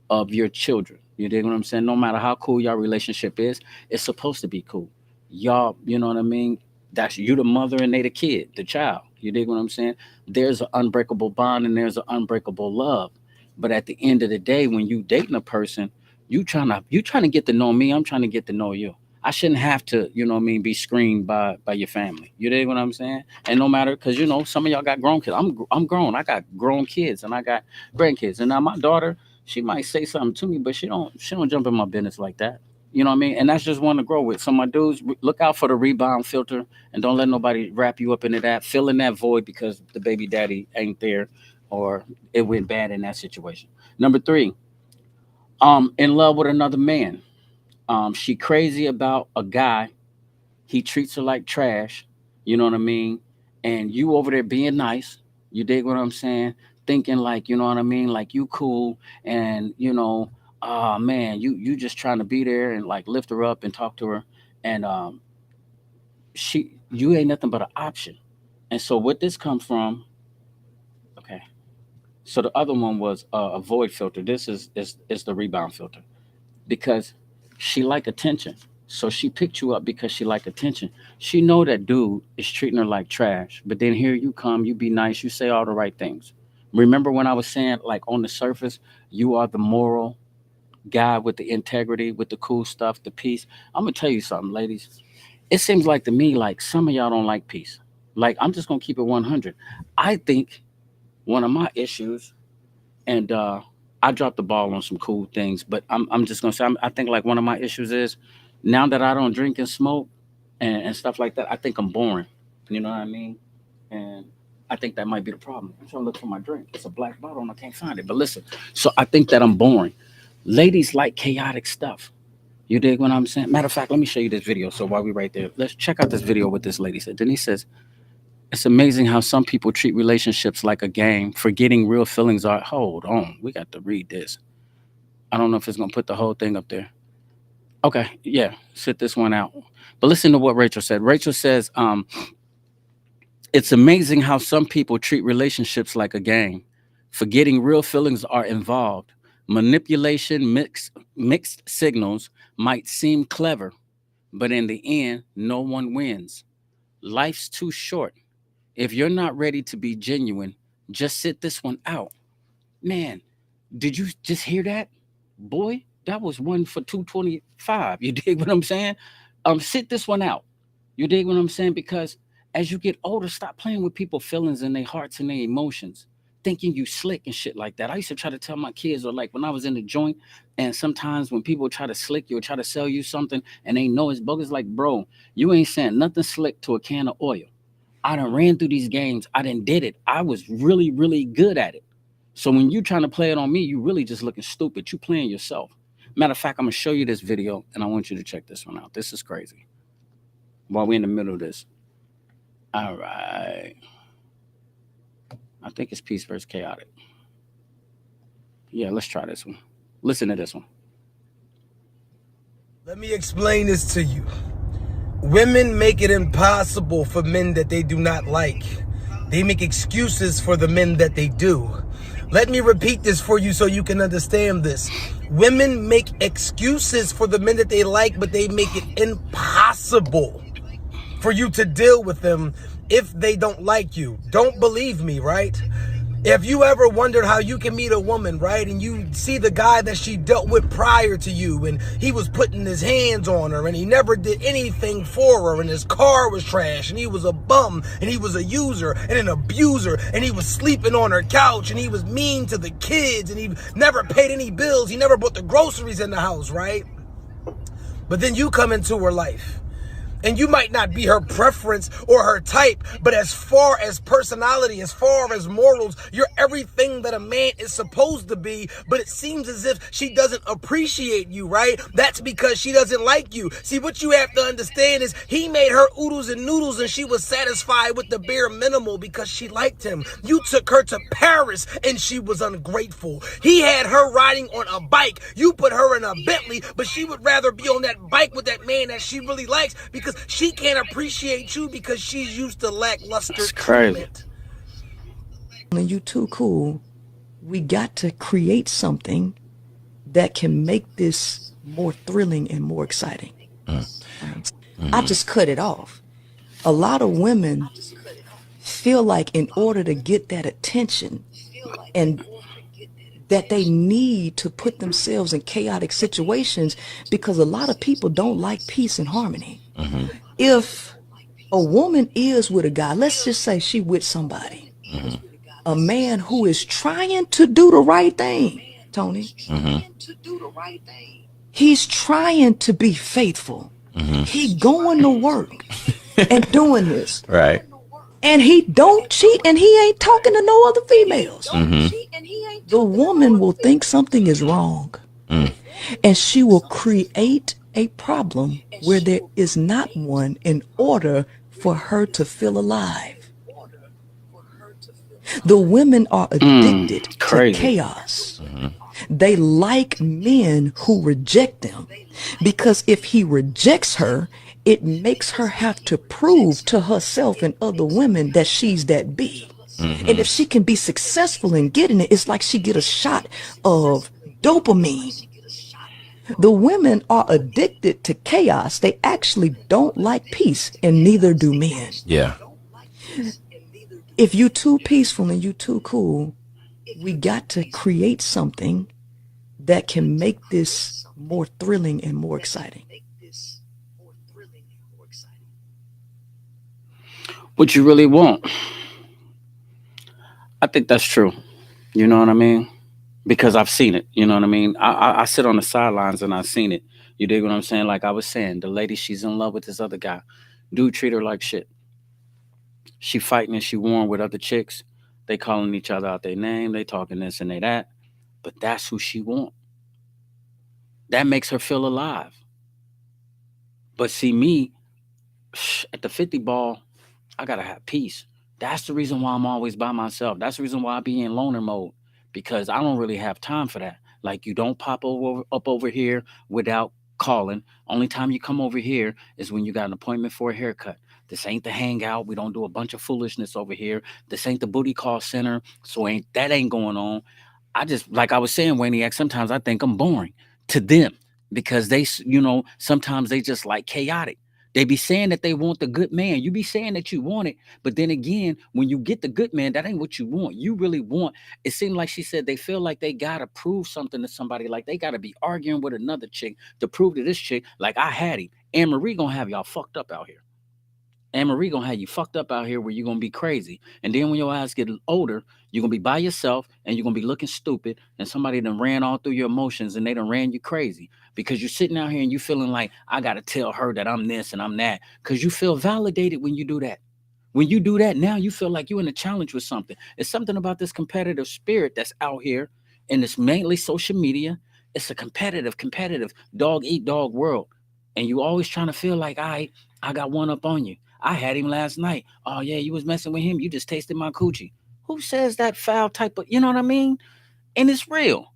of your children. You dig what I'm saying? No matter how cool your relationship is, it's supposed to be cool. Y'all, you know what I mean? That's you the mother and they the kid, the child. You dig what I'm saying? There's an unbreakable bond and there's an unbreakable love. But at the end of the day, when you dating a person, you trying to get to know me. I'm trying to get to know you. I shouldn't have to, you know what I mean, be screened by your family. You dig what I'm saying? And no matter, because you know, some of y'all got grown kids. I'm grown. I got grown kids and I got grandkids. And now my daughter, she might say something to me, but she don't jump in my business like that. You know what I mean? And that's just one to grow with. So my dudes, look out for the rebound filter and don't let nobody wrap you up into that. Fill in that void because the baby daddy ain't there or it went bad in that situation. Number three, in love with another man. She crazy about a guy. He treats her like trash. You know what I mean? And you over there being nice. You dig what I'm saying? Thinking like, you know what I mean? Like you cool and oh man, you just trying to be there and like lift her up and talk to her. And she you ain't nothing but an option. And so what this comes from, okay. So the other one was a void filter. This is the rebound filter because she like attention. So she picked you up because she like attention. She know that dude is treating her like trash, but then here you come, you be nice, you say all the right things. Remember when I was saying like on the surface, you are the moral guy with the integrity, with the cool stuff, the peace. I'm gonna tell you something, ladies. It seems like to me like some of y'all don't like peace. Like I'm just gonna keep it 100. I think one of my issues and I dropped the ball on some cool things. But I'm just gonna say I think like one of my issues is now that I don't drink and smoke and stuff like that. I think I'm boring. You know what I mean? And I think that might be the problem. I'm trying to look for my drink. It's a black bottle and I can't find it. But listen, so I think that I'm boring. Ladies like chaotic stuff. You dig what I'm saying? Matter of fact, let me show you this video. So while we right there, let's check out this video what this lady said. Denise says, it's amazing how some people treat relationships like a game, forgetting real feelings are. Hold on, we got to read this. I don't know if it's gonna put the whole thing up there. Okay, yeah, sit this one out. But listen to what Rachel said. Rachel says, it's amazing how some people treat relationships like a game, forgetting real feelings are involved. Manipulation, mixed signals might seem clever, but in the end, no one wins. Life's too short. If you're not ready to be genuine, just sit this one out. Man, did you just hear that? Boy, that was one for 225. You dig what I'm saying? Sit this one out. You dig what I'm saying? Because as you get older, stop playing with people's feelings and their hearts and their emotions. Thinking you slick and shit like that. I used to try to tell my kids, or like when I was in the joint, and sometimes when people try to slick you or try to sell you something and they know it's bogus, like, bro, you ain't saying nothing slick to a can of oil. I done ran through these games. I done did it. I was really, really good at it. So when you trying to play it on me, you really just looking stupid. You playing yourself. Matter of fact, I'm gonna show you this video and I want you to check this one out. This is crazy. While we're in the middle of this. All right. I think it's peace versus chaotic. Yeah, let's try this one. Listen to this one. Let me explain this to you. Women make it impossible for men that they do not like. They make excuses for the men that they do. Let me repeat this for you so you can understand this. Women make excuses for the men that they like, but they make it impossible for you to deal with them if they don't like you. Don't believe me, right? If you ever wondered how you can meet a woman, right, and you see the guy that she dealt with prior to you, and he was putting his hands on her, and he never did anything for her, and his car was trash, and he was a bum, and he was a user, and an abuser, and he was sleeping on her couch, and he was mean to the kids, and he never paid any bills, he never bought the groceries in the house, right? But then you come into her life. And you might not be her preference or her type, but as far as personality, as far as morals, you're everything that a man is supposed to be, but it seems as if she doesn't appreciate you, right? That's because she doesn't like you. See, what you have to understand is he made her oodles and noodles and she was satisfied with the bare minimal because she liked him. You took her to Paris and she was ungrateful. He had her riding on a bike. You put her in a Bentley, but she would rather be on that bike with that man that she really likes because she can't appreciate you because she's used to lackluster treatment. And you too cool. We got to create something that can make this more thrilling and more exciting. Right? I just cut it off. A lot of women feel like in order to get that attention and that they need to put themselves in chaotic situations because a lot of people don't like peace and harmony. If a woman is with a guy, let's just say she with somebody, a man who is trying to do the right thing, Tony, he's trying to be faithful. He going to work and doing this. Right. And he don't cheat and he ain't talking to no other females. The woman will think something is wrong and she will create a problem where there is not one in order for her to feel alive. The women are addicted to Crazy. chaos. They like men who reject them because if he rejects her, it makes her have to prove to herself and other women that she's that big. And if she can be successful in getting it, it's like she get a shot of dopamine. The women are addicted to chaos. They actually don't like peace, and neither do men. Yeah. If you too peaceful and you too cool, we got to create something that can make this more thrilling and more exciting. What you really want. I think that's true. You know what I mean? Because I've seen it. You know what I mean? I sit on the sidelines and I've seen it. You dig what I'm saying? Like I was saying, the lady, she's in love with this other guy. Dude treat her like shit. She fighting and she warring with other chicks. They calling each other out their name. They talking this and they that. But that's who she want. That makes her feel alive. But see me at the 50 ball, I gotta have peace. That's the reason why I'm always by myself. That's the reason why I be in loner mode because I don't really have time for that. Like you don't pop up over here without calling. Only time you come over here is when you got an appointment for a haircut. This ain't the hangout. We don't do a bunch of foolishness over here. This ain't the booty call center. So ain't going on. I just like I was saying, Wayne, sometimes I think I'm boring to them because sometimes they just like chaotic. They be saying that they want the good man. You be saying that you want it, but then again, when you get the good man, that ain't what you want. You really want. It seemed like she said they feel like they gotta prove something to somebody, like they gotta be arguing with another chick to prove to this chick, like I had him. Anne-Marie gonna have y'all fucked up out here. Anne-Marie gonna have you fucked up out here where you're gonna be crazy. And then when your ass get older, you're gonna be by yourself and you're gonna be looking stupid and somebody done ran all through your emotions and they done ran you crazy. Because you're sitting out here and you feeling like I gotta tell her that I'm this and I'm that. Cause you feel validated when you do that. When you do that, now you feel like you're in a challenge with something. It's something about this competitive spirit that's out here, and it's mainly social media. It's a competitive dog eat dog world. And you always trying to feel like I got one up on you. I had him last night. Oh yeah, you was messing with him. You just tasted my coochie. Who says that foul type of, you know what I mean? And it's real.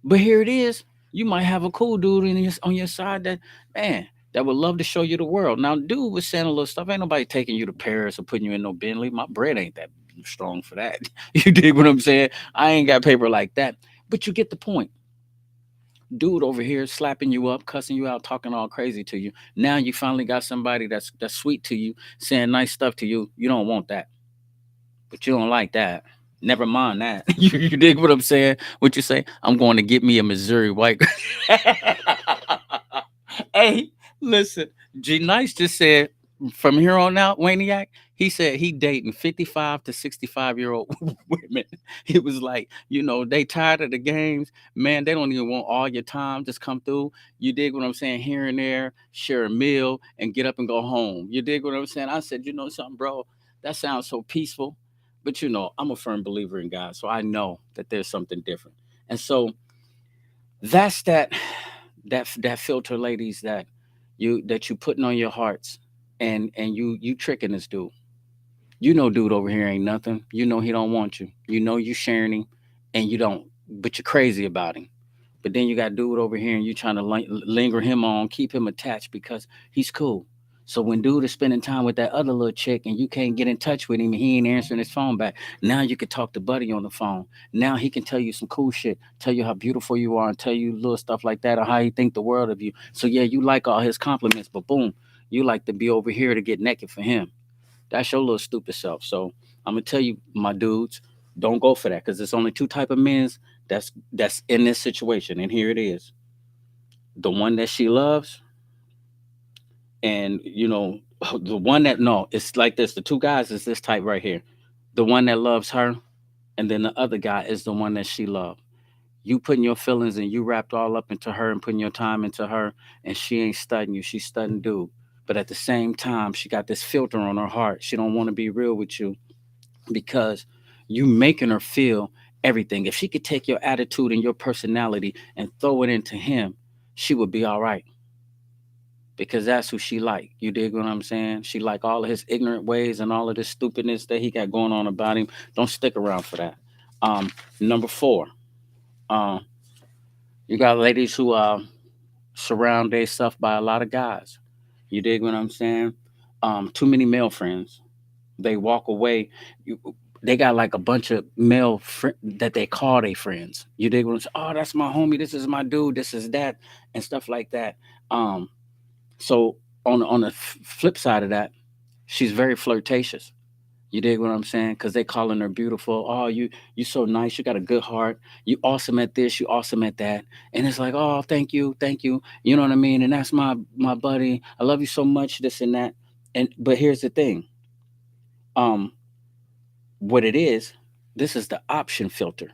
But here it is. You might have a cool dude on your side that would love to show you the world. Now, dude was saying a little stuff. Ain't nobody taking you to Paris or putting you in no Bentley. My bread ain't that strong for that. You dig what I'm saying? I ain't got paper like that. But you get the point. Dude over here slapping you up, cussing you out, talking all crazy to you. Now you finally got somebody that's sweet to you, saying nice stuff to you. You don't want that. But you don't like that. Never mind that. You dig what I'm saying? What you say? I'm going to get me a Missouri white. Hey, listen. G Nice just said from here on out, Waniac, he said he dating 55 to 65-year-old women. It was like, they tired of the games. Man, they don't even want all your time. Just come through. You dig what I'm saying? Here and there, share a meal, and get up and go home. You dig what I'm saying? I said, you know something, bro? That sounds so peaceful. But I'm a firm believer in God, so I know that there's something different. And so that's that filter, ladies, that you putting on your hearts, and you tricking this dude. Dude over here ain't nothing. He don't want you. You sharing him, and you don't, but you're crazy about him. But then you got dude over here, and you trying to linger him on, keep him attached because he's cool. So when dude is spending time with that other little chick and you can't get in touch with him and he ain't answering his phone back, now you can talk to Buddy on the phone. Now he can tell you some cool shit, tell you how beautiful you are and tell you little stuff like that or how he think the world of you. So yeah, you like all his compliments, but boom, you like to be over here to get naked for him. That's your little stupid self. So I'm gonna tell you, my dudes, don't go for that because there's only two type of men that's in this situation, and here it is. The one that she loves, and the one that no, it's like this. The two guys is this type right here. The one that loves her, and then the other guy is the one that she loved. You putting your feelings and you wrapped all up into her and putting your time into her, and she ain't studying you. She's studying dude. But at the same time, she got this filter on her heart. She don't want to be real with you because you making her feel everything. If she could take your attitude and your personality and throw it into him, she would be all right because that's who she like. You dig what I'm saying? She like all of his ignorant ways and all of this stupidness that he got going on about him. Don't stick around for that. Um, Number four, um, you got ladies who surround their stuff by a lot of guys. You dig what I'm saying? Too many male friends. They walk away. You, they got like a bunch of that they call their friends. You dig what I'm saying? Oh, that's my homie. This is my dude. This is that, and stuff like that. Um, so on the flip side of that, she's very flirtatious. You dig what I'm saying? Because they calling her beautiful. Oh, you so nice. You got a good heart. You awesome at this. You awesome at that. And it's like, oh, thank you, thank you. You know what I mean? And that's my buddy. I love you so much. This and that. And but here's the thing. Um, what it is, this is the option filter.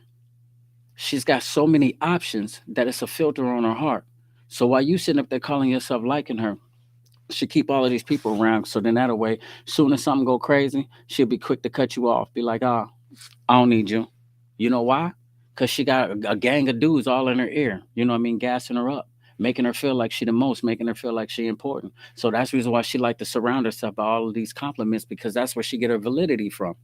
She's got so many options that it's a filter on her heart. So while you sitting up there calling yourself liking her, she keep all of these people around. So then that way, soon as something go crazy, she'll be quick to cut you off. Be like, ah, I don't need you. You know why? Because she got a gang of dudes all in her ear. You know what I mean? Gassing her up, making her feel like she the most, making her feel like she important. So that's the reason why she like to surround herself by all of these compliments because that's where she get her validity from.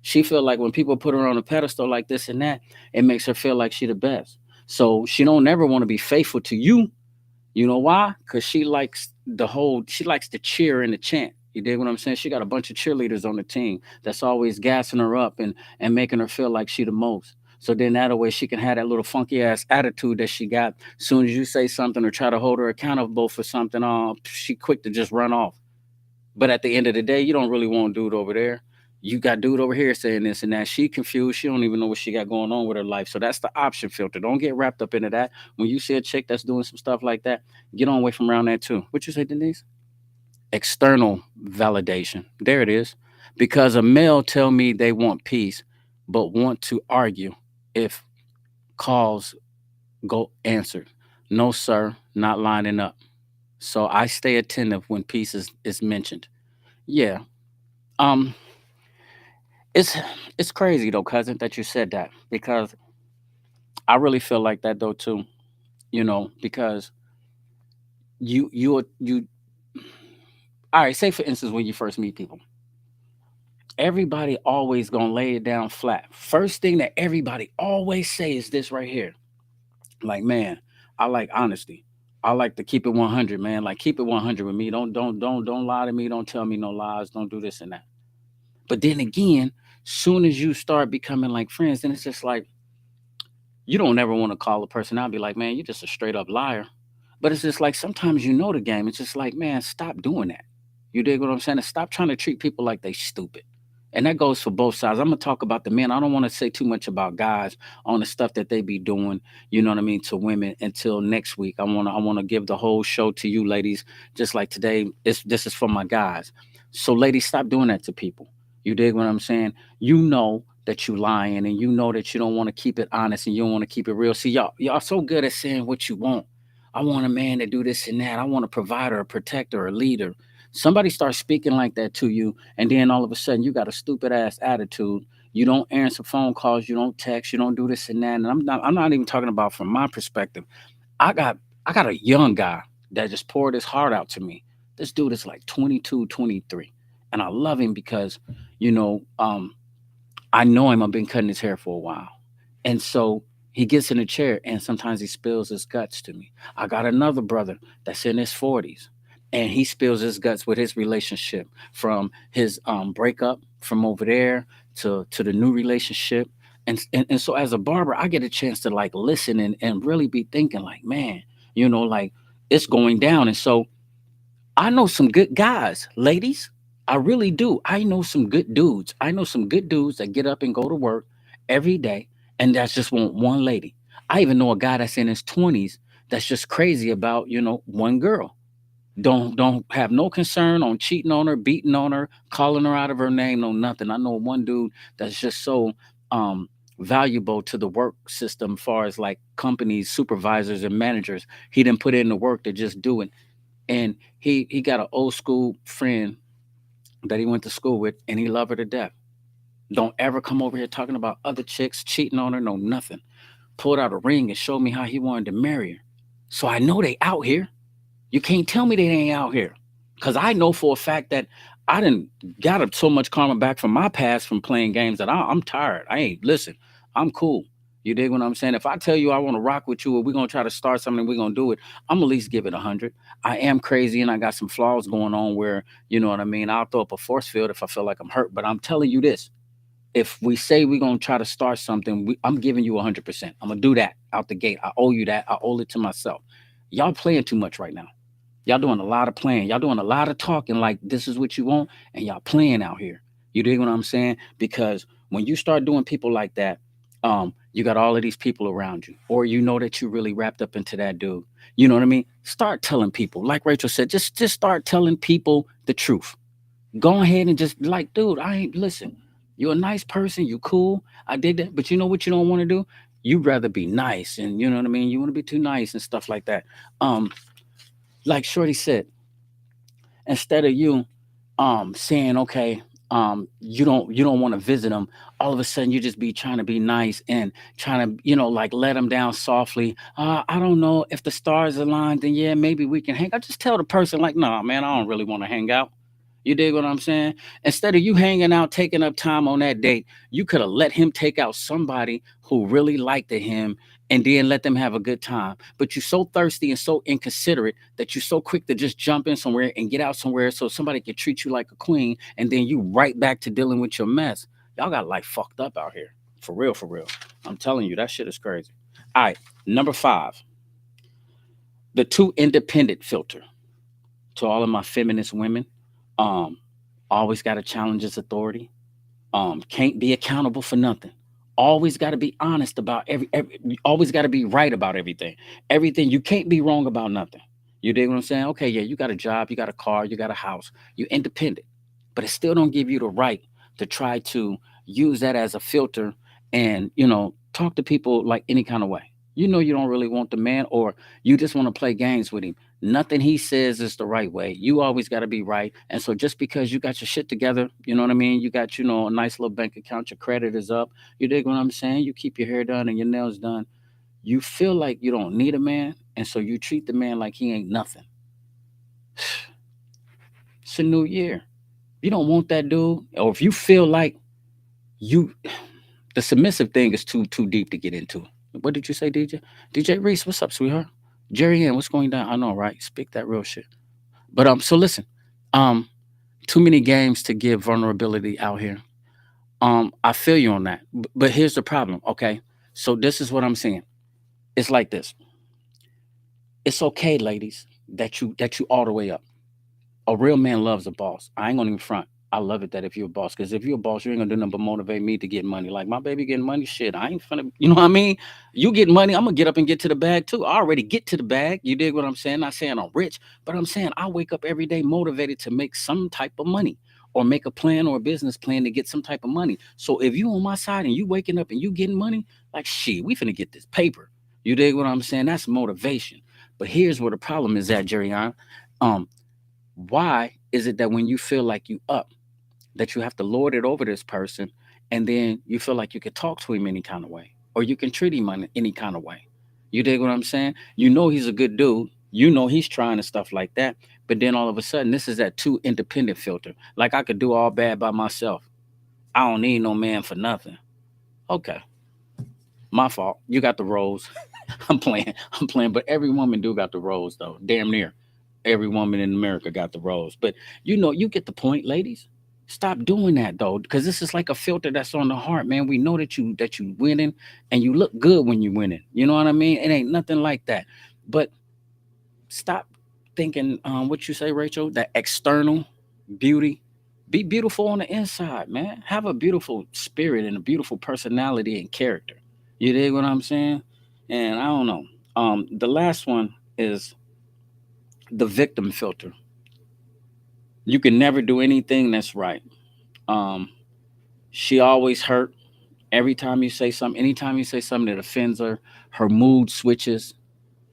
She feel like when people put her on a pedestal like this and that, it makes her feel like she the best. So she don't never want to be faithful to you. You know why? Because she likes to cheer and the chant. You dig what I'm saying? She got a bunch of cheerleaders on the team that's always gassing her up and making her feel like she the most. So then that way she can have that little funky ass attitude that she got. Soon as you say something or try to hold her accountable for something, she quick to just run off. But at the end of the day, you don't really want dude over there. You got dude over here saying this and that. She confused. She don't even know what she got going on with her life. So that's the option filter. Don't get wrapped up into that. When you see a chick that's doing some stuff like that, get on away from around that too. What you say, Denise? External validation. There it is. Because a male tell me they want peace, but want to argue if calls go answered. No, sir, not lining up. So I stay attentive when peace is mentioned. Yeah. Um, It's it's crazy though, cousin, that you said that because I really feel like that though too. Because you all right, say for instance when you first meet people, everybody always gonna lay it down flat. First thing that everybody always say is this right here. Like, man, I like honesty. I like to keep it 100, man. Like keep it 100 with me. Don't lie to me. Don't tell me no lies. Don't do this and that. But then again, soon as you start becoming like friends, then it's just like you don't ever want to call a person out and be like, man, you're just a straight up liar. But it's just like sometimes you know the game. It's just like, man, stop doing that. You dig what I'm saying? And stop trying to treat people like they stupid. And that goes for both sides. I'm gonna talk about the men. I don't want to say too much about guys on the stuff that they be doing, you know what I mean, to women until next week. I wanna give the whole show to you ladies, just like today. This is for my guys. So ladies, stop doing that to people. You dig what I'm saying? You know that you lying and you know that you don't want to keep it honest and you don't want to keep it real. See, y'all so good at saying what you want. I want a man to do this and that. I want a provider, a protector, a leader. Somebody starts speaking like that to you, and then all of a sudden you got a stupid ass attitude. You don't answer phone calls, you don't text, you don't do this and that. And I'm not even talking about from my perspective. I got a young guy that just poured his heart out to me. This dude is like 22, 23. And I love him because, you know, I know him. I've been cutting his hair for a while. And so he gets in a chair and sometimes he spills his guts to me. I got another brother that's in his 40s and he spills his guts with his relationship from his breakup from over there to the new relationship. And so as a barber, I get a chance to like listen and really be thinking like, man, like it's going down. And so I know some good guys, ladies. I really do. I know some good dudes. I know some good dudes that get up and go to work every day and that's just want one lady. I even know a guy that's in his 20s that's just crazy about, one girl. Don't have no concern on cheating on her, beating on her, calling her out of her name, no nothing. I know one dude that's just so um valuable to the work system, far as like companies, supervisors and managers. He didn't put in the work to just do it. And he got an old school friend that he went to school with, and he loved her to death. Don't ever come over here talking about other chicks, cheating on her, no nothing. Pulled out a ring and showed me how he wanted to marry her. So I know they out here. You can't tell me they ain't out here. Cause I know for a fact that I didn't got so much karma back from my past from playing games that I'm tired. I ain't listen. I'm cool. You dig what I'm saying? If I tell you I want to rock with you or we're gonna try to start something, we're gonna do it, I'm at least give it 100. I am crazy and I got some flaws going on where, you know what I mean, I'll throw up a force field if I feel like I'm hurt. But I'm telling you this. If we say we're gonna try to start something, I'm giving you 100%. I'm gonna do that out the gate. I owe you that. I owe it to myself. Y'all playing too much right now. Y'all doing a lot of playing. Y'all doing a lot of talking like this is what you want, and y'all playing out here. You dig what I'm saying? Because when you start doing people like that, you got all of these people around you, or you know that you really wrapped up into that dude. You know what I mean? Start telling people, like Rachel said, just start telling people the truth. Go ahead and just like, dude, I ain't listen. You're a nice person. You cool. I did that, but you know what you don't want to do? You'd rather be nice, and you know what I mean. You want to be too nice and stuff like that. Um, like Shorty said, instead of you saying okay, you don't want to visit them, all of a sudden you just be trying to be nice and trying to like let them down softly. I don't know if the stars align, then yeah, maybe we can hang out. Just tell the person like, no man, I don't really want to hang out. You dig what I'm saying? Instead of you hanging out, taking up time on that date, you could have let him take out somebody who really liked him and then let them have a good time. But you're so thirsty and so inconsiderate that you're so quick to just jump in somewhere and get out somewhere so somebody can treat you like a queen, and then you right back to dealing with your mess. Y'all got life fucked up out here. For real, for real. I'm telling you, that shit is crazy. All right, number 5, the too independent filter. To all of my feminist women, um, always got to challenge his authority. Can't be accountable for nothing. Always got to be honest about always got to be right about everything. Everything you can't be wrong about nothing. You dig what I'm saying? Okay, yeah, you got a job, you got a car, you got a house, you're independent, but it still don't give you the right to try to use that as a filter and talk to people like any kind of way. You don't really want the man, or you just want to play games with him. Nothing he says is the right way. You always got to be right. And so just because you got your shit together, you know what I mean? You got, a nice little bank account, your credit is up. You dig what I'm saying? You keep your hair done and your nails done. You feel like you don't need a man. And so you treat the man like he ain't nothing. It's a new year. You don't want that dude. Or if you feel like you, the submissive thing is too deep to get into. What did you say, DJ? DJ Reese, what's up, sweetheart? Jerry Ann, what's going down? I know, right? Speak that real shit. But so listen, um, too many games to give vulnerability out here. I feel you on that. But here's the problem, okay? So this is what I'm saying. It's like this. It's okay, ladies, that you all the way up. A real man loves a boss. I ain't gonna even front. I love it that if you're a boss, because if you're a boss, you ain't gonna do nothing but motivate me to get money. Like my baby getting money, shit. I ain't finna, you know what I mean? You get money, I'm gonna get up and get to the bag too. I already get to the bag. You dig what I'm saying? Not saying I'm rich, but I'm saying I wake up every day motivated to make some type of money or make a plan or a business plan to get some type of money. So if you on my side and you waking up and you getting money, like shit, we finna get this paper. You dig what I'm saying? That's motivation. But here's where the problem is at, Jerry. Um, why is it that when you feel like you up, that you have to lord it over this person, and then you feel like you can talk to him any kind of way, or you can treat him any kind of way? You dig what I'm saying? You know he's a good dude. You know he's trying and stuff like that. But then all of a sudden, this is that too independent filter. Like I could do all bad by myself. I don't need no man for nothing. Okay, my fault. You got the rose. I'm playing. I'm playing. But every woman do got the rose though. Damn near every woman in America got the rose. But you get the point, ladies. Stop doing that though, because this is like a filter that's on the heart, man. We know that you winning, and you look good when you winning. You know what I mean? It ain't nothing like that. But stop thinking what you say, Rachel, that external beauty. Be beautiful on the inside, man. Have a beautiful spirit and a beautiful personality and character. You dig what I'm saying? And I don't know. The last one is the victim filter. You can never do anything that's right. Um, she always hurt every time you say something. Anytime you say something that offends her, her mood switches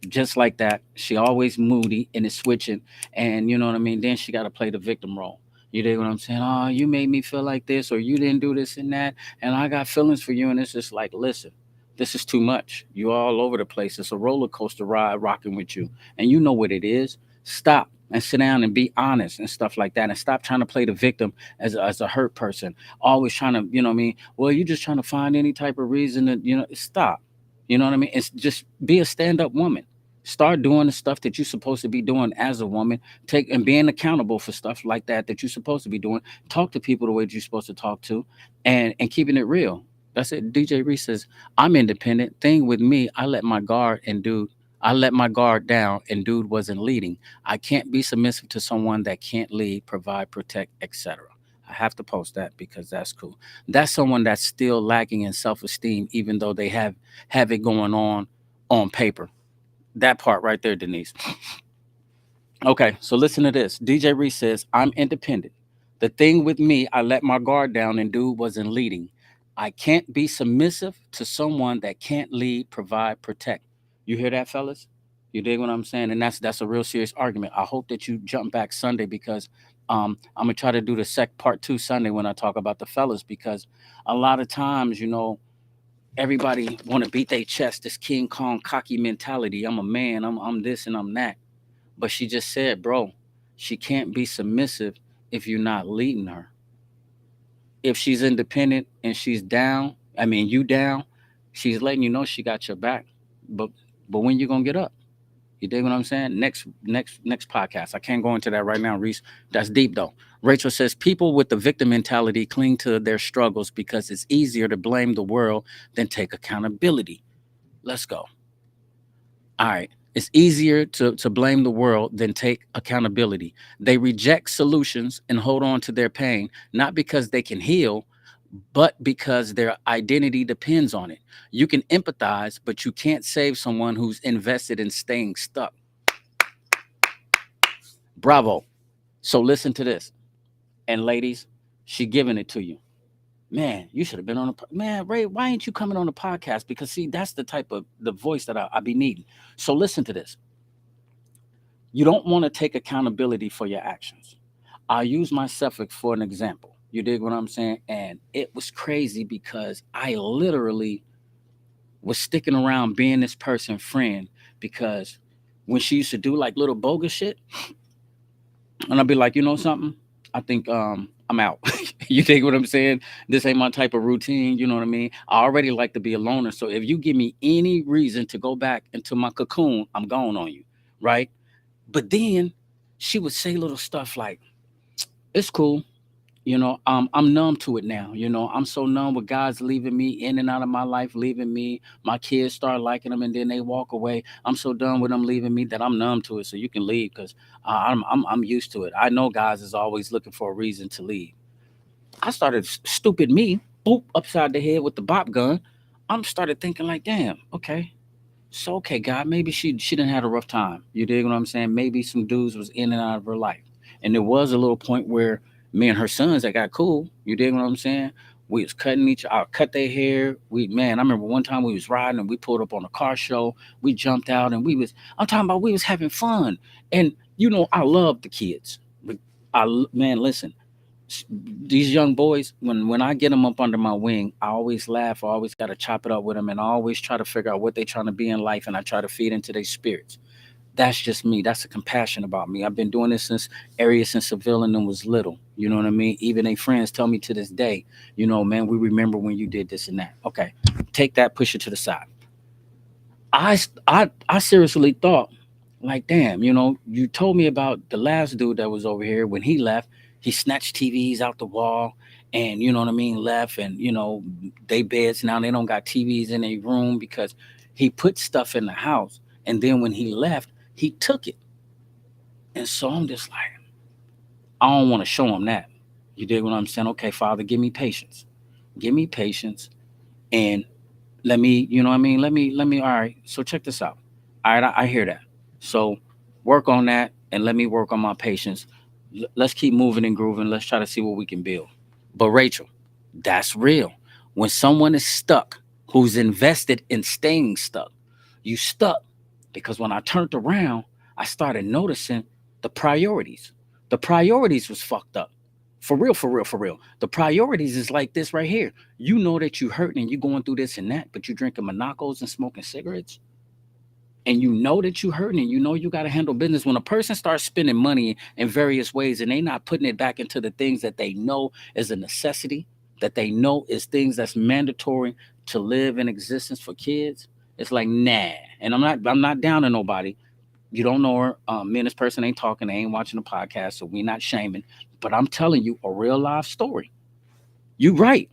just like that. She always moody and is switching, and you know what I mean. Then she got to play the victim role. You dig what I'm saying? Oh, you made me feel like this, or you didn't do this and that, and I got feelings for you. And it's just like, listen, this is too much. You all over the place. It's a roller coaster ride rocking with you, and you know what it is. Stop and sit down and be honest and stuff like that, and stop trying to play the victim as a hurt person. Always trying to, you know what I mean. Well, you're just trying to find any type of reason to, stop. You know what I mean? It's just be a stand up woman. Start doing the stuff that you're supposed to be doing as a woman. Take and being accountable for stuff like that you're supposed to be doing. Talk to people the way that you're supposed to talk to, and keeping it real. That's it. DJ Reese says, "I'm independent. Thing with me, I let my guard down, and dude wasn't leading. I can't be submissive to someone that can't lead, provide, protect, etc." I have to post that because that's cool. That's someone that's still lacking in self-esteem, even though they have it going on paper. That part right there, Denise. Okay, so listen to this. DJ Reese says, I'm independent. The thing with me, I let my guard down and dude wasn't leading. I can't be submissive to someone that can't lead, provide, protect. You hear that, fellas? You dig what I'm saying? And that's a real serious argument. I hope that you jump back Sunday because I'm gonna try to do the part two Sunday when I talk about the fellas because a lot of times, everybody want to beat their chest, this King Kong cocky mentality. I'm a man, I'm this and I'm that. But she just said, bro, she can't be submissive if you're not leading her. If she's independent and she's down, I mean you down, she's letting you know she got your back. But when you gonna get up? You dig what I'm saying? Next podcast. I can't go into that right now, Reese. That's deep though. Rachel says people with the victim mentality cling to their struggles because it's easier to blame the world than take accountability. Let's go. All right. It's easier to blame the world than take accountability. They reject solutions and hold on to their pain, not because they can heal, but because their identity depends on it. You can empathize, but you can't save someone who's invested in staying stuck. Bravo. So listen to this. And ladies, she giving it to you. Man, you should have been on man, Ray, why ain't you coming on the podcast? Because see, that's the type of the voice that I be needing. So listen to this. You don't want to take accountability for your actions. I'll use myself for an example. You dig what I'm saying? And it was crazy because I literally was sticking around being this person's friend because when she used to do like little bogus shit, and I'd be like, you know something? I think I'm out. You dig what I'm saying? This ain't my type of routine. You know what I mean? I already like to be a loner. So if you give me any reason to go back into my cocoon, I'm going on you. Right? But then she would say little stuff like, it's cool. I'm numb to it now. I'm so numb with guys leaving me in and out of my life, leaving me. My kids start liking them and then they walk away. I'm so done with them leaving me that I'm numb to it. So you can leave because I'm used to it. I know guys is always looking for a reason to leave. I started stupid me, boop, upside the head with the bop gun. I'm started thinking like, damn, okay. So okay, God, maybe she didn't have a rough time. You dig what I'm saying? Maybe some dudes was in and out of her life, and there was a little point where me and her sons that got cool. You dig what I'm saying? We was cutting I cut their hair. I remember one time we was riding and we pulled up on a car show. We jumped out and I'm talking about we was having fun. And I love the kids. But man, listen, these young boys, when I get them up under my wing, I always laugh. I always got to chop it up with them, and I always try to figure out what they're trying to be in life, and I try to feed into their spirits. That's just me. That's a compassion about me. I've been doing this since Seville and was little. You know what I mean? Even they friends tell me to this day, man, we remember when you did this and that. Okay, take that, push it to the side. I seriously thought, like, damn, you told me about the last dude that was over here. When he left, he snatched TVs out the wall and you know what I mean, left. And they beds now, they don't got TVs in their room because he put stuff in the house. And then when he left, he took it. And so I'm just like, I don't want to show him that. You dig what I'm saying? Okay, Father, give me patience. Give me patience. And let me, you know what I mean? Let me, all right. So check this out. All right, I hear that. So work on that and let me work on my patience. Let's keep moving and grooving. Let's try to see what we can build. But Rachel, that's real. When someone is stuck, who's invested in staying stuck, you stuck because when I turned around, I started noticing the priorities. The priorities was fucked up. For real, for real, for real. The priorities is like this right here. You know that you hurting and you going through this and that, but you drinking Monaco's and smoking cigarettes. And you know that you hurting and you know you got to handle business. When a person starts spending money in various ways and they not putting it back into the things that they know is a necessity, that they know is things that's mandatory to live in existence for kids, it's like, nah. And I'm not down to nobody. You don't know her. Me and this person ain't talking. They ain't watching the podcast, so we not shaming. But I'm telling you a real life story. You right.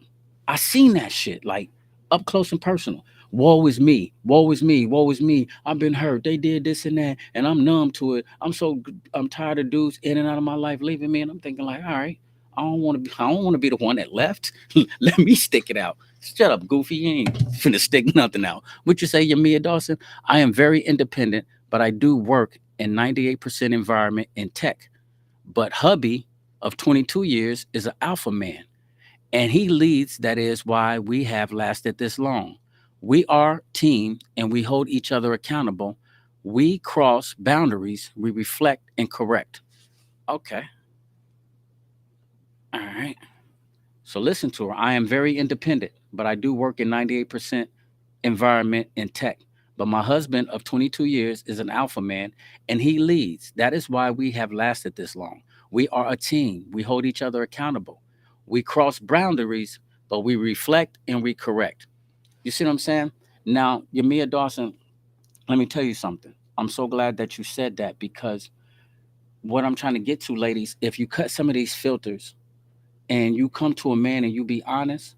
I seen that shit like up close and personal. Woe is me. Woe is me. Woe is me. I've been hurt. They did this and that, and I'm numb to it. I'm tired of dudes in and out of my life leaving me, and I'm thinking like, all right, I don't want to be. I don't want to be the one that left. Let me stick it out. Shut up, Goofy. You ain't finna stick nothing out. What you say, you're Mia Dawson? I am very independent, but I do work in 98% environment in tech. But hubby of 22 years is an alpha man and he leads. That is why we have lasted this long. We are team and we hold each other accountable. We cross boundaries, we reflect and correct. Okay. All right. So listen to her. I am very independent, but I do work in 98% environment in tech. But my husband of 22 years is an alpha man and he leads. That is why we have lasted this long. We are a team. We hold each other accountable. We cross boundaries, but we reflect and we correct. You see what I'm saying? Now, Yamia Dawson, let me tell you something. I'm so glad that you said that because what I'm trying to get to, ladies, if you cut some of these filters and you come to a man and you be honest,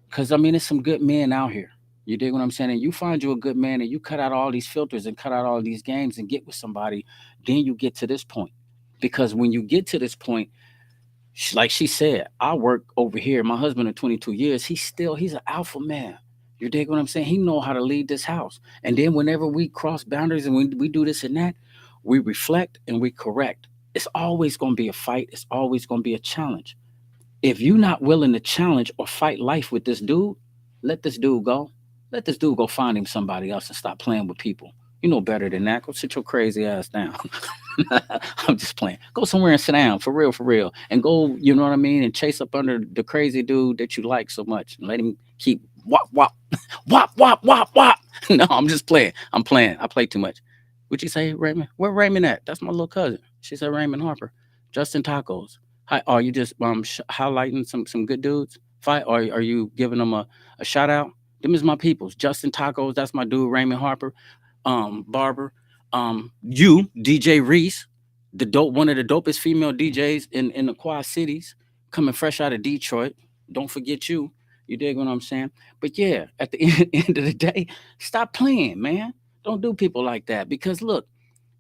because I mean, there's some good men out here. You dig what I'm saying? And you find you a good man and you cut out all these filters and cut out all these games and get with somebody, then you get to this point. Because when you get to this point, like she said, I work over here. My husband of 22 years, he's an alpha man. You dig what I'm saying? He know how to lead this house. And then whenever we cross boundaries and we do this and that, we reflect and we correct. It's always going to be a fight. It's always going to be a challenge. If you're not willing to challenge or fight life with this dude, let this dude go. Let this dude go find him somebody else and stop playing with people. You know better than that. Go sit your crazy ass down. I'm just playing. Go somewhere and sit down for real. And go, you know what I mean? And chase up under the crazy dude that you like so much. And let him keep wop, wop, wop, wop, wop, wop. No, I'm just playing. I'm playing. I play too much. What'd you say, Raymond? Where Raymond at? That's my little cousin. She said Raymond Harper. Justin Tacos. Hi, are you just highlighting some good dudes? Fight? Or are you giving them a shout out? Them is my peoples. Justin Tacos, that's my dude, Raymond Harper. Barber. You, DJ Reese, one of the dopest female DJs in the Quad Cities, coming fresh out of Detroit. Don't forget you. You dig what I'm saying? But yeah, at the end of the day, stop playing, man. Don't do people like that. Because look,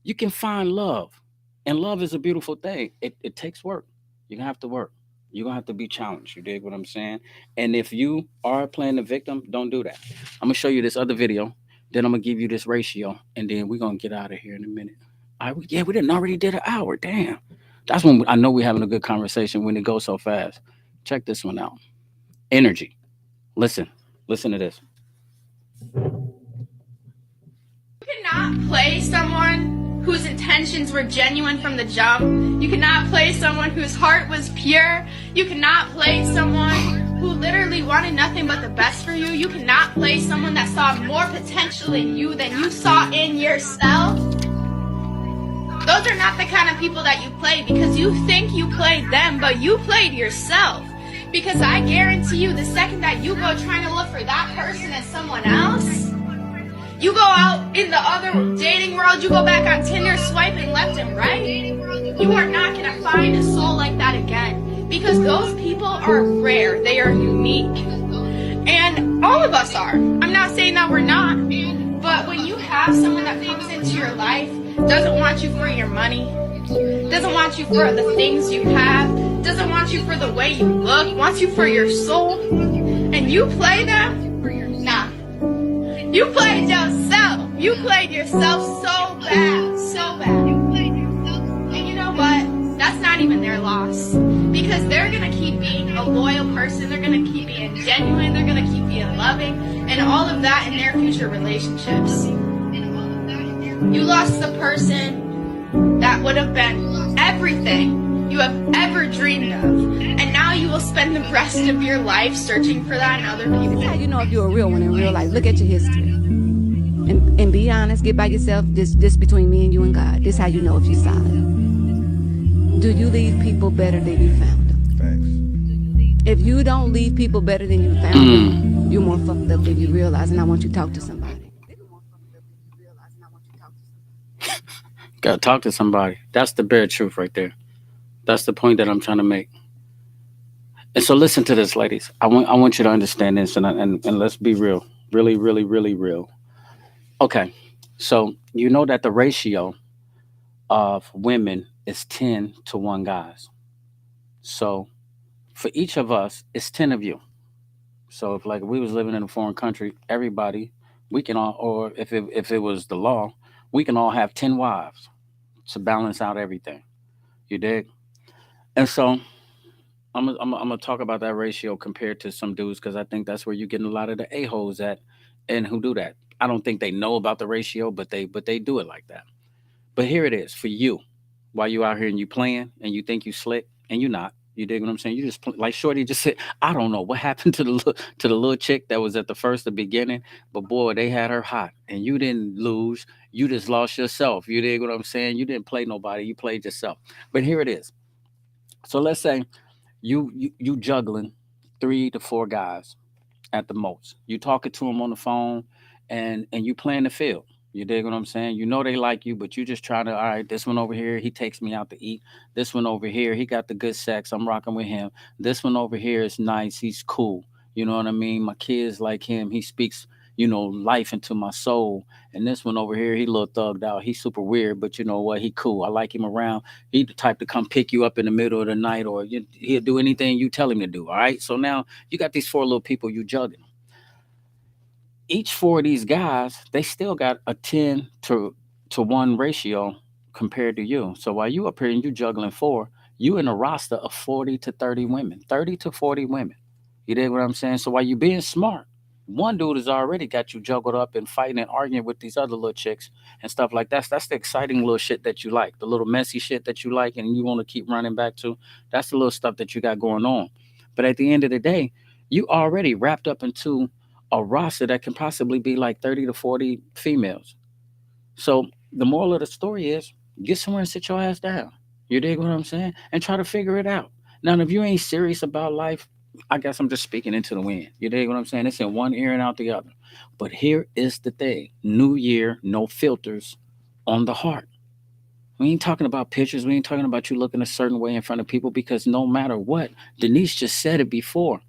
you can find love. And love is a beautiful thing. It takes work. You're gonna have to work. You're gonna have to be challenged. You dig what I'm saying? And if you are playing the victim, don't do that. I'm gonna show you this other video. Then I'm gonna give you this ratio, and then we're gonna get out of here in a minute. All right, yeah, we didn't already did an hour. Damn. That's when I know we're having a good conversation when it goes so fast. Check this one out. Energy. Listen to this. You cannot play someone whose intentions were genuine from the jump. You cannot play someone whose heart was pure. You cannot play someone who literally wanted nothing but the best for you. You cannot play someone that saw more potential in you than you saw in yourself. Those are not the kind of people that you play because you think you played them, but you played yourself. Because I guarantee you, the second that you go trying to look for that person as someone else, you go out in the other dating world, you go back on Tinder swiping left and right, you are not going to find a soul like that again. Because those people are rare. They are unique. And all of us are. I'm not saying that we're not. But when you have someone that comes into your life, doesn't want you for your money, doesn't want you for the things you have, doesn't want you for the way you look, wants you for your soul, and you play them, nah. You played yourself. You played yourself so bad, so bad. And you know what? That's not even their loss. Because they're going to keep being a loyal person. They're going to keep being genuine. They're going to keep being loving. And all of that in their future relationships. You lost the person that would have been everything you have ever dreamed of. And now you will spend the rest of your life searching for that in other people. This is how you know if you're a real one in real life. Look at your history. And be honest, get by yourself. This between me and you and God. This is how you know if you're solid. Do you leave people better than you found them? Facts. If you don't leave people better than you found them, you're more fucked up than you realize. And I want you to talk to somebody. Gotta talk to somebody. That's the bare truth right there. That's the point that I'm trying to make. And so listen to this, ladies. I want you to understand this, and let's be real, really, really, really real. Okay, so you know that the ratio of women is 10 to 1 guys. So for each of us, it's 10 of you. So if like we was living in a foreign country, everybody we can all, or if it was the law, we can all have 10 wives to balance out everything. You dig? And so I'm gonna talk about that ratio compared to some dudes because I think that's where you're getting a lot of the a-holes at, and who do that. I don't think they know about the ratio, but they do it like that. But here it is for you. While you out here and you playing and you think you slick and you not. You dig what I'm saying? You just like Shorty just said. I don't know what happened to the little chick that was at the first, the beginning, but boy, they had her hot, and you didn't lose. You just lost yourself. You dig what I'm saying? You didn't play nobody. You played yourself. But here it is. So let's say you juggling 3 to 4 guys at the most. You talking to them on the phone, and you playing the field. You dig what I'm saying? You know they like you, but you just trying to. All right, this one over here, he takes me out to eat. This one over here, he got the good sex. I'm rocking with him. This one over here is nice. He's cool. You know what I mean? My kids like him. He speaks, life into my soul. And this one over here, he a little thugged out. He's super weird, but you know what? He cool. I like him around. He the type to come pick you up in the middle of the night, or he'll do anything you tell him to do. All right. So now you got these 4 little people you jugging. Each 4 of these guys, they still got a 10 to 1 ratio compared to you. So while you up here and you juggling 4, you in a roster of 40 to 30 women, 30 to 40 women. You dig what I'm saying? So while you being smart, one dude has already got you juggled up and fighting and arguing with these other little chicks and stuff like that. That's the exciting little shit that you like, the little messy shit that you like and you want to keep running back to. That's the little stuff that you got going on. But at the end of the day, you already wrapped up into a roster that can possibly be like 30 to 40 females. So the moral of the story is get somewhere and sit your ass down. You dig what I'm saying? And try to figure it out. Now, if you ain't serious about life, I guess I'm just speaking into the wind. You dig what I'm saying? It's in one ear and out the other. But here is the thing: New Year, no filters on the heart. We ain't talking about pictures. We ain't talking about you looking a certain way in front of people because no matter what, Denise just said it before,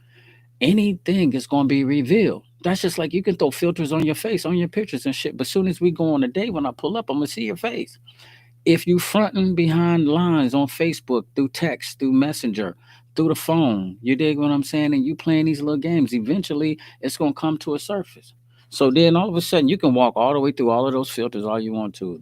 anything is going to be revealed. That's just like you can throw filters on your face, on your pictures and shit. But as soon as we go on a date, when I pull up, I'm going to see your face. If you fronting behind lines on Facebook, through text, through Messenger, through the phone, you dig what I'm saying? And you playing these little games, eventually it's going to come to a surface. So then all of a sudden you can walk all the way through all of those filters all you want to.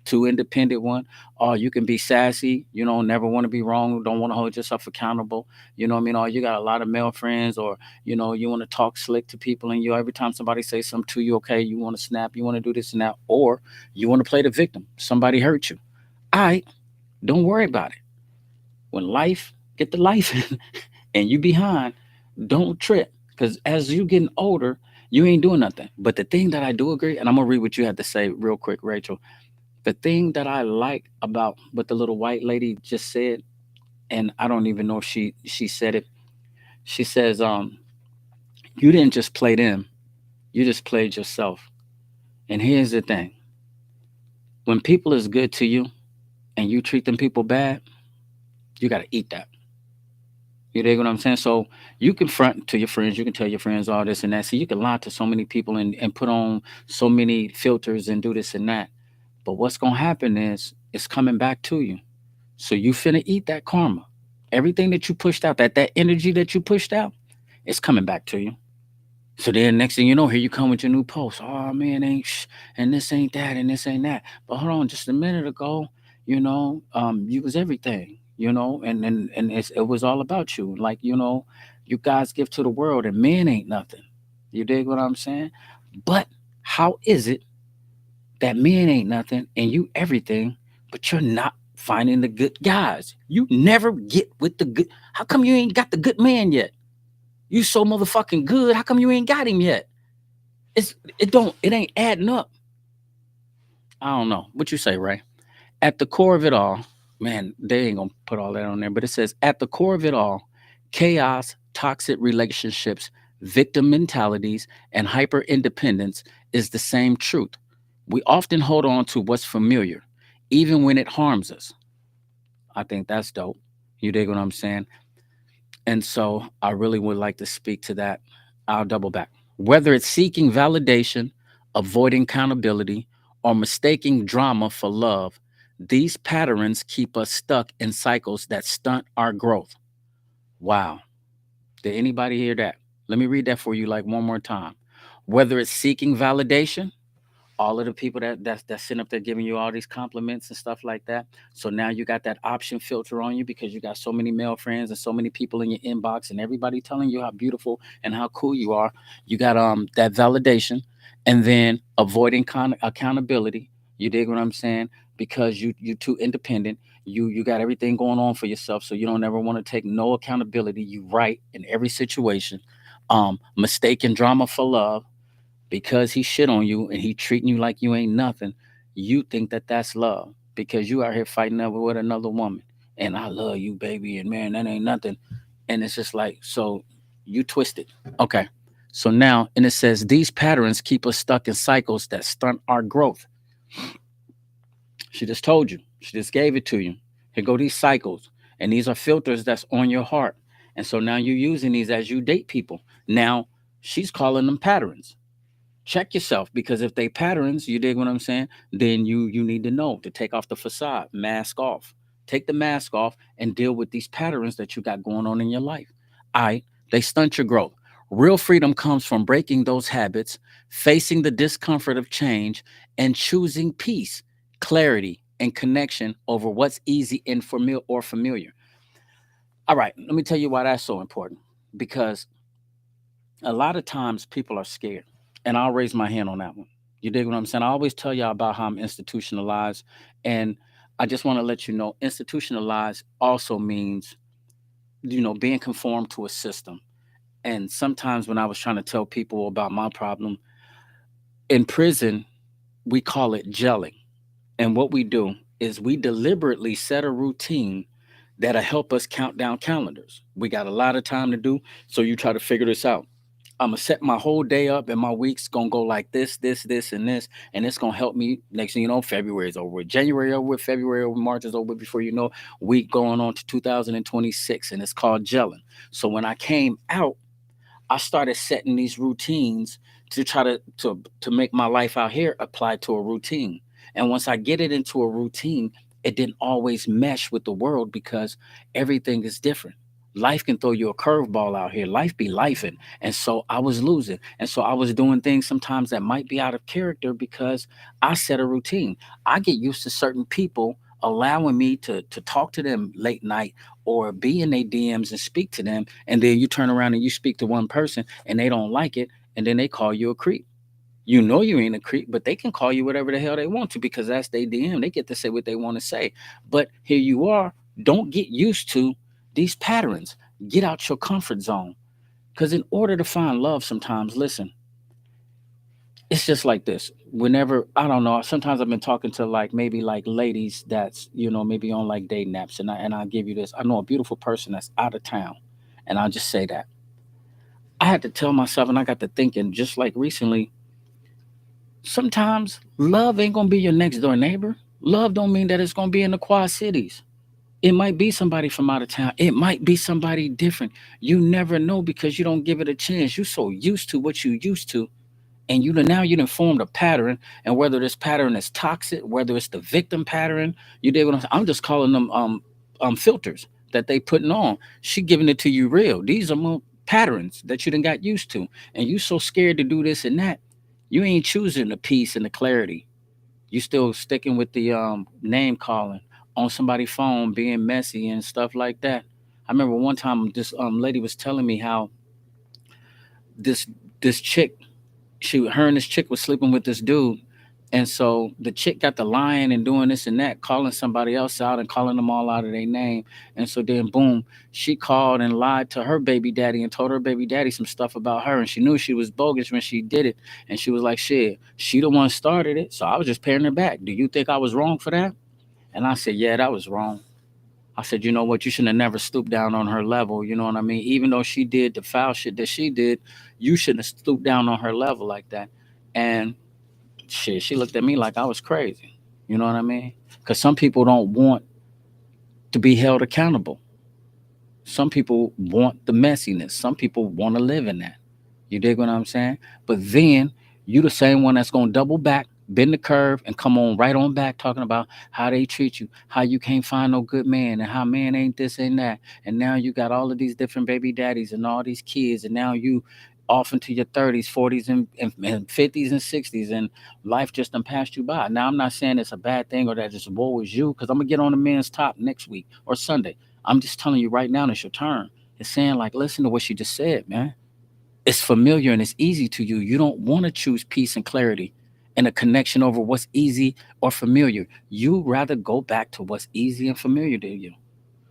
Two independent one, or you can be sassy, never want to be wrong, don't want to hold yourself accountable. You know what I mean? Or you got a lot of male friends, or you want to talk slick to people, and every time somebody says something to you, okay, you want to snap, you want to do this and that, or you want to play the victim. Somebody hurt you. All right, don't worry about it. When life get the life and you behind, don't trip. Because as you getting older, you ain't doing nothing. But the thing that I do agree, and I'm gonna read what you had to say real quick, Rachel. The thing that I like about what the little white lady just said, and I don't even know if she said it. She says, you didn't just play them, you just played yourself. And here's the thing: when people is good to you and you treat them people bad, you gotta eat that. You dig what I'm saying? So you can front to your friends, you can tell your friends all this and that. See, you can lie to so many people and put on so many filters and do this and that. But what's gonna happen is it's coming back to you. So you finna eat that karma. Everything that you pushed out, that energy that you pushed out, it's coming back to you. So then next thing you know, here you come with your new post. Oh man, and this ain't that, and this ain't that. But hold on, just a minute ago, you was everything, and it was all about you. Like, you guys give to the world, and men ain't nothing. You dig what I'm saying? But how is it that men ain't nothing and you everything, but you're not finding the good guys? You never get with the good. How come you ain't got the good man yet? You so motherfucking good. How come you ain't got him yet? It ain't adding up. I don't know what you say, Ray. At the core of it all, man, they ain't gonna put all that on there, but it says at the core of it all, chaos, toxic relationships, victim mentalities, and hyper independence is the same truth. We often hold on to what's familiar, even when it harms us. I think that's dope. You dig what I'm saying? And so I really would like to speak to that. I'll double back. Whether it's seeking validation, avoiding accountability, or mistaking drama for love, these patterns keep us stuck in cycles that stunt our growth. Wow. Did anybody hear that? Let me read that for you like one more time. Whether it's seeking validation, all of the people that's sitting up there giving you all these compliments and stuff like that. So now you got that option filter on you because you got so many male friends and so many people in your inbox and everybody telling you how beautiful and how cool you are. You got that validation, and then avoiding accountability. You dig what I'm saying? Because you too independent. You got everything going on for yourself, so you don't ever want to take no accountability. You right in every situation. Mistaken drama for love because he shit on you and he treating you like you ain't nothing. You think that that's love because you out here fighting over with another woman, and I love you, baby, and man, that ain't nothing. And it's just like, so you twisted. Okay. So now, and it says these patterns keep us stuck in cycles that stunt our growth. She just told you. She just gave it to you. Here go these cycles, and these are filters that's on your heart. And so now you're using these as you date people. Now she's calling them patterns. Check yourself, because if they patterns, you dig what I'm saying, then you need to know to take off the facade, mask off, take the mask off, and deal with these patterns that you got going on in your life. All right, they stunt your growth. Real freedom comes from breaking those habits, facing the discomfort of change, and choosing peace, clarity, and connection over what's easy and familiar. All right, let me tell you why that's so important. Because a lot of times people are scared, and I'll raise my hand on that one. You dig what I'm saying? I always tell y'all about how I'm institutionalized, and I just want to let you know institutionalized also means, being conformed to a system. And sometimes when I was trying to tell people about my problem in prison, we call it gelling. And what we do is we deliberately set a routine that'll help us count down calendars. We got a lot of time to do, so you try to figure this out. I'm gonna set my whole day up, and my week's gonna go like this, and this, and it's gonna help me. Next thing you know, February is over with, January over with, February over, March is over with. Before you know, week going on to 2026, and it's called gelling. So when I came out, I started setting these routines to try to make my life out here apply to a routine. And once I get it into a routine, it didn't always mesh with the world because everything is different. Life can throw you a curveball out here. Life be lifing. And so I was losing. And so I was doing things sometimes that might be out of character because I set a routine. I get used to certain people allowing me to talk to them late night or be in their DMs and speak to them, and then you turn around and you speak to one person and they don't like it, and then they call you a creep. You know you ain't a creep, but they can call you whatever the hell they want to because that's their DM. They get to say what they want to say. But here you are. Don't get used to these patterns. Get out your comfort zone. Because in order to find love, sometimes, listen, it's just like this. Whenever, I don't know, sometimes I've been talking to like maybe like ladies that's, maybe on like dating apps, and I'll give you this. I know a beautiful person that's out of town, and I'll just say that. I had to tell myself, and I got to thinking just like recently, sometimes love ain't gonna be your next door neighbor. Love don't mean that it's gonna be in the Quad Cities. It might be somebody from out of town. It might be somebody different. You never know because you don't give it a chance. You're so used to what you used to, and you done formed a pattern. And whether this pattern is toxic, whether it's the victim pattern, you did what I'm just calling them filters that they putting on. She giving it to you real. These are more. patterns that you done got used to. And you so scared to do this and that. You ain't choosing the peace and the clarity. You still sticking with the name calling on somebody's phone, being messy and stuff like that. I remember one time this lady was telling me how this this chick, her and this chick was sleeping with this dude. And so the chick got the lying and doing this and that, calling somebody else out and calling them all out of their name. And so then, boom, she called and lied to her baby daddy and told her baby daddy some stuff about her. And she knew she was bogus when she did it. And she was like, shit, she the one started it. So I was just paying her back. Do you think I was wrong for that? And I said, yeah, that was wrong. I said, you know what? You shouldn't have never stooped down on her level. You know what I mean? Even though she did the foul shit that she did, you shouldn't have stooped down on her level like that. And shit, she looked at me like I was crazy. You know what I mean? Because some people don't want to be held accountable. Some people want the messiness. Some people want to live in that. You dig what I'm saying? But then you the same one that's gonna double back, bend the curve, and come on right on back talking about how they treat you, how you can't find no good man, and how man ain't this and that. And now you got all of these different baby daddies and all these kids, and now you off into your 30s, 40s, and 50s and 60s, and life just done passed you by. Now I'm not saying it's a bad thing or that it's woe is you, because I'm gonna get on the men's top next week or Sunday. I'm just telling you right now, it's your turn. It's saying like, listen to what she just said, man. It's familiar and it's easy to you. You don't want to choose peace and clarity and a connection over what's easy or familiar. You rather go back to what's easy and familiar to you.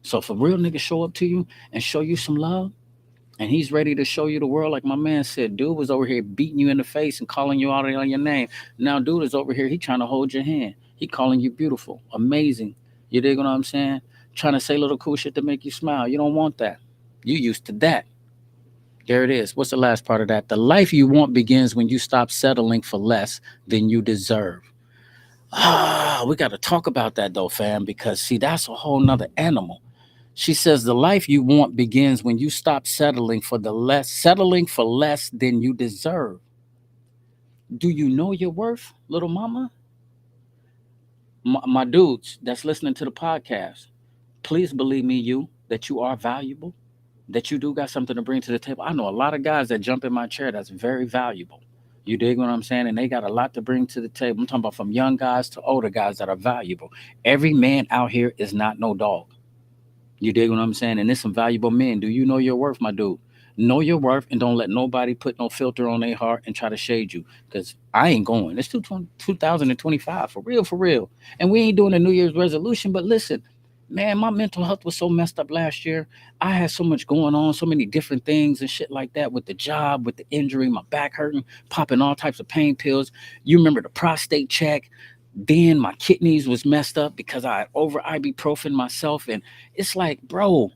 So if a real nigga show up to you and show you some love, and he's ready to show you the world, like my man said, dude was over here beating you in the face and calling you out on your name. Now dude is over here, he trying to hold your hand. He calling you beautiful, amazing. You dig what I'm saying? Trying to say little cool shit to make you smile. You don't want that. You used to that. There it is. What's the last part of that? The life you want begins when you stop settling for less than you deserve. We got to talk about that though, fam, because see, that's a whole nother animal. She says the life you want begins when you stop settling for less than you deserve. Do you know your worth, little mama? My dudes that's listening to the podcast, please believe me, that you are valuable, that you do got something to bring to the table. I know a lot of guys that jump in my chair that's very valuable. You dig what I'm saying? And they got a lot to bring to the table. I'm talking about from young guys to older guys that are valuable. Every man out here is not no dog. You dig what I'm saying? And there's some valuable men. Do you know your worth, my dude? Know your worth and don't let nobody put no filter on their heart and try to shade you. Because I ain't going. It's 2025, for real, for real. And we ain't doing a New Year's resolution. But listen, man, my mental health was so messed up last year. I had so much going on, so many different things and shit like that with the job, with the injury, my back hurting, popping all types of pain pills. You remember the prostate check? Then my kidneys was messed up because I over ibuprofen myself. And it's like, bro,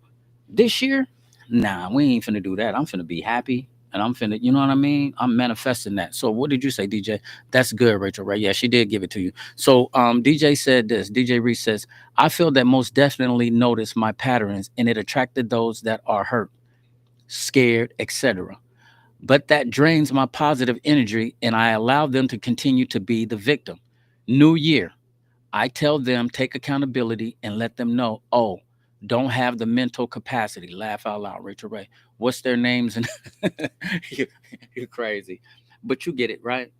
this year, nah, we ain't finna do that. I'm finna be happy. And I'm finna, you know what I mean? I'm manifesting that. So what did you say, DJ? That's good, Rachel, right? Yeah, she did give it to you. So DJ said this. DJ Reese says, I feel that most definitely noticed my patterns and it attracted those that are hurt, scared, etc. But that drains my positive energy and I allow them to continue to be the victim. New year, I tell them take accountability and let them know, oh, don't have the mental capacity. Laugh out loud, Rachel Ray. What's their names? And you, you're crazy. But you get it, right?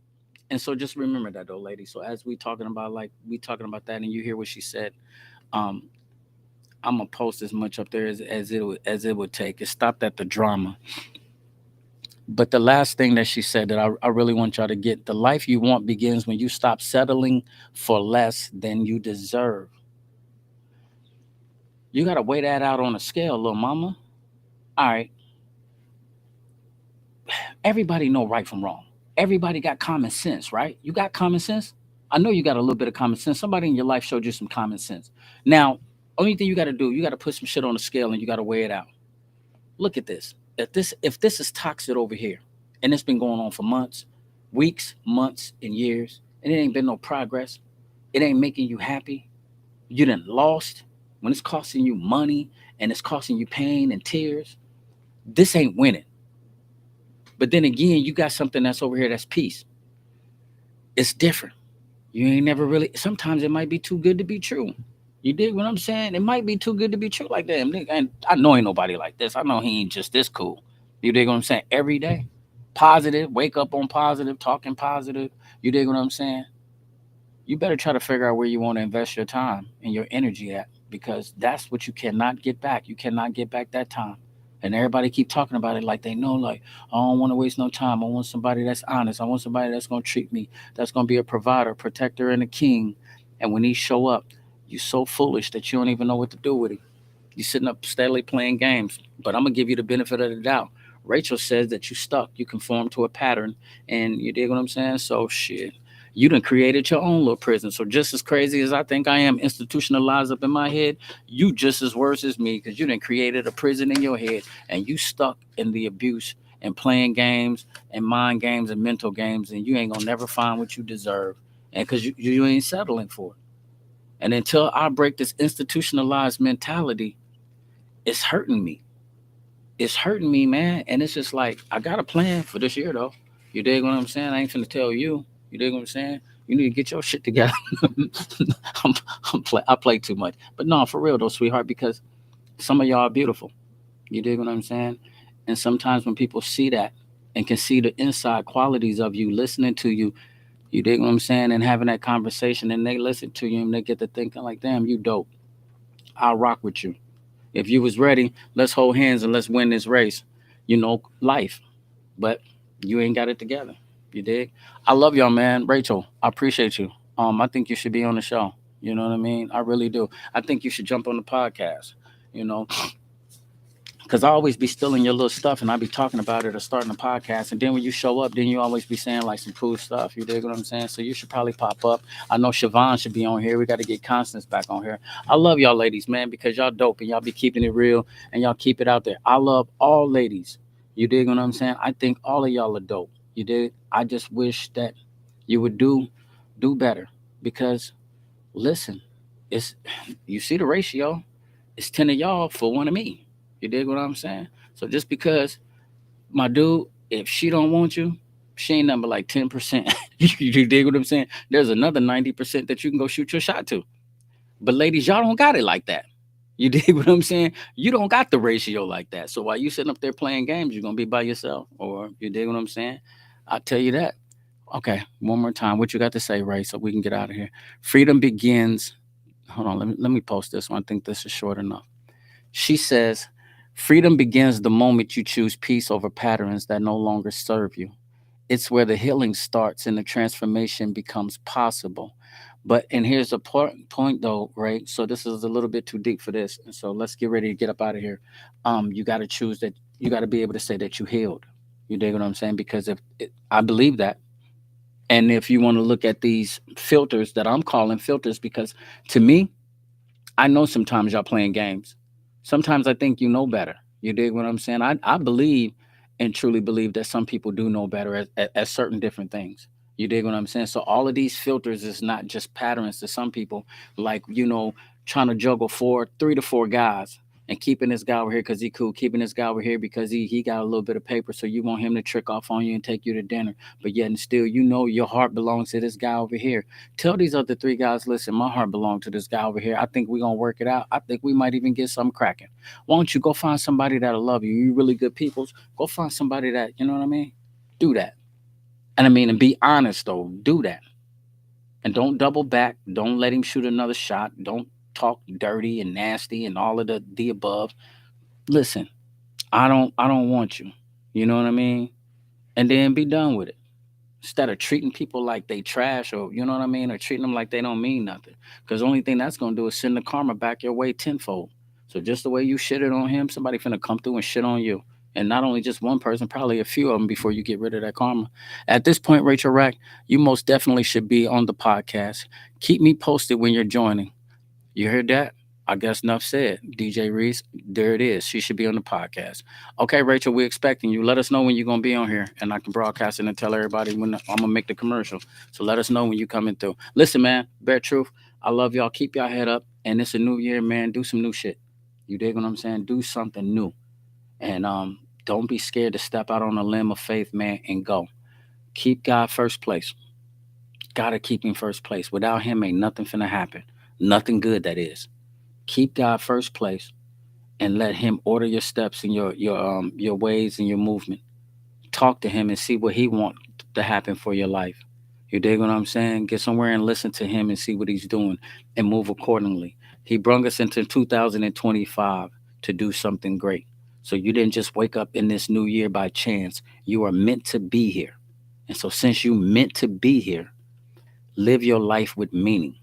And so just remember that though, lady. So as we talking about that and you hear what she said, um, I'm gonna post as much up there as it would take. It stopped at the drama. But the last thing that she said that I really want y'all to get, the life you want begins when you stop settling for less than you deserve. You got to weigh that out on a scale, little mama. All right. Everybody know right from wrong. Everybody got common sense, right? You got common sense? I know you got a little bit of common sense. Somebody in your life showed you some common sense. Now, only thing you got to do, you got to put some shit on the scale and you got to weigh it out. Look at this. If this is toxic over here and it's been going on for months, weeks, months, and years, and it ain't been no progress, it ain't making you happy, you done lost, when it's costing you money and it's costing you pain and tears, this ain't winning. But then again, you got something that's over here that's peace. It's different. You ain't never really, sometimes it might be too good to be true. You dig what I'm saying? It might be too good to be true like that. And I know ain't nobody like this. I know he ain't just this cool. You dig what I'm saying? Every day. Positive, wake up on positive, talking positive. You dig what I'm saying? You better try to figure out where you want to invest your time and your energy at, because that's what you cannot get back. You cannot get back that time. And everybody keep talking about it like they know, like, I don't want to waste no time. I want somebody that's honest. I want somebody that's going to treat me, that's going to be a provider, protector, and a king. And when he show up, you so foolish that you don't even know what to do with him. You sitting up steadily playing games. But I'm gonna give you the benefit of the doubt. Rachel says that you stuck. You conform to a pattern, and you dig what I'm saying. So shit, you done created your own little prison. So just as crazy as I think I am institutionalized up in my head, you just as worse as me, because you done created a prison in your head, and you stuck in the abuse and playing games and mind games and mental games, and you ain't gonna never find what you deserve, and because you ain't settling for it. And until I break this institutionalized mentality, it's hurting me. It's hurting me, man. And it's just like, I got a plan for this year, though. You dig what I'm saying? I ain't finna tell you. You dig what I'm saying? You need to get your shit together. I'm, I play too much. But no, for real, though, sweetheart, because some of y'all are beautiful. You dig what I'm saying? And sometimes when people see that and can see the inside qualities of you, listening to you dig what I'm saying? And having that conversation, and they listen to you and they get to thinking, like, damn, you dope. I'll rock with you. If you was ready, let's hold hands and let's win this race. Life. But you ain't got it together. You dig? I love y'all, man. Rachel, I appreciate you. I think you should be on the show. You know what I mean? I really do. I think you should jump on the podcast. You know, because I always be stealing your little stuff and I be talking about it or starting a podcast. And then when you show up, then you always be saying like some cool stuff. You dig what I'm saying? So you should probably pop up. I know Siobhan should be on here. We got to get Constance back on here. I love y'all ladies, man, because y'all dope and y'all be keeping it real and y'all keep it out there. I love all ladies. You dig what I'm saying? I think all of y'all are dope. You dig? I just wish that you would do better, because listen, it's you see the ratio. It's 10 of y'all for one of me. You dig what I'm saying? So just because my dude, if she don't want you, she ain't number like 10%. You dig what I'm saying? There's another 90% that you can go shoot your shot to. But ladies, y'all don't got it like that. You dig what I'm saying? You don't got the ratio like that. So while you sitting up there playing games, you're gonna be by yourself. Or you dig what I'm saying? I'll tell you that. Okay, one more time. What you got to say, Ray, so we can get out of here. Freedom begins. Hold on, let me post this one. I think this is short enough. She says, freedom begins the moment you choose peace over patterns that no longer serve you. It's where the healing starts and the transformation becomes possible. But, and here's the point though, right? So this is a little bit too deep for this. And so let's get ready to get up out of here. You got to choose that, you got to be able to say that you healed. You dig what I'm saying? Because I believe that. And if you want to look at these filters that I'm calling filters, because to me, I know sometimes y'all playing games. Sometimes I think you know better. You dig what I'm saying? I believe and truly believe that some people do know better at certain different things. You dig what I'm saying? So all of these filters is not just patterns to some people, like, trying to juggle 3 to 4 guys and keeping this guy over here because he cool, keeping this guy over here because he got a little bit of paper, so you want him to trick off on you and take you to dinner. But yet and still, your heart belongs to this guy over here. Tell these other 3 guys, listen, my heart belongs to this guy over here. I think we're gonna work it out. I think we might even get something cracking. Why don't you go find somebody that'll love you? You really good peoples. Go find somebody that, you know what I mean? Do that. And I mean, and be honest though. Do that. And don't double back. Don't let him shoot another shot. Don't talk dirty and nasty and all of the above. Listen, I don't want you. You know what I mean? And then be done with it. Instead of treating people like they trash, or you know what I mean, or treating them like they don't mean nothing. Because the only thing that's gonna do is send the karma back your way tenfold. So just the way you shitted on him, somebody finna come through and shit on you. And not only just one person, probably a few of them before you get rid of that karma. At this point, Rachel Rack, you most definitely should be on the podcast. Keep me posted when you're joining. You heard that? I guess enough said. DJ Reese, there it is. She should be on the podcast. Okay, Rachel, we're expecting you. Let us know when you're going to be on here, and I can broadcast it and tell everybody when I'm going to make the commercial. So let us know when you're coming through. Listen, man, bare truth. I love y'all. Keep y'all head up. And it's a new year, man. Do some new shit. You dig what I'm saying? Do something new. And don't be scared to step out on a limb of faith, man, and go. Keep God first place. Gotta keep him first place. Without him, ain't nothing finna happen. Nothing good, that is. Keep God first place and let him order your steps and your ways and your movement. Talk to him and see what he wants to happen for your life. You dig what I'm saying? Get somewhere and listen to him and see what he's doing and move accordingly. He brought us into 2025 to do something great. So you didn't just wake up in this new year by chance. You are meant to be here. And so since you meant to be here, live your life with meaning.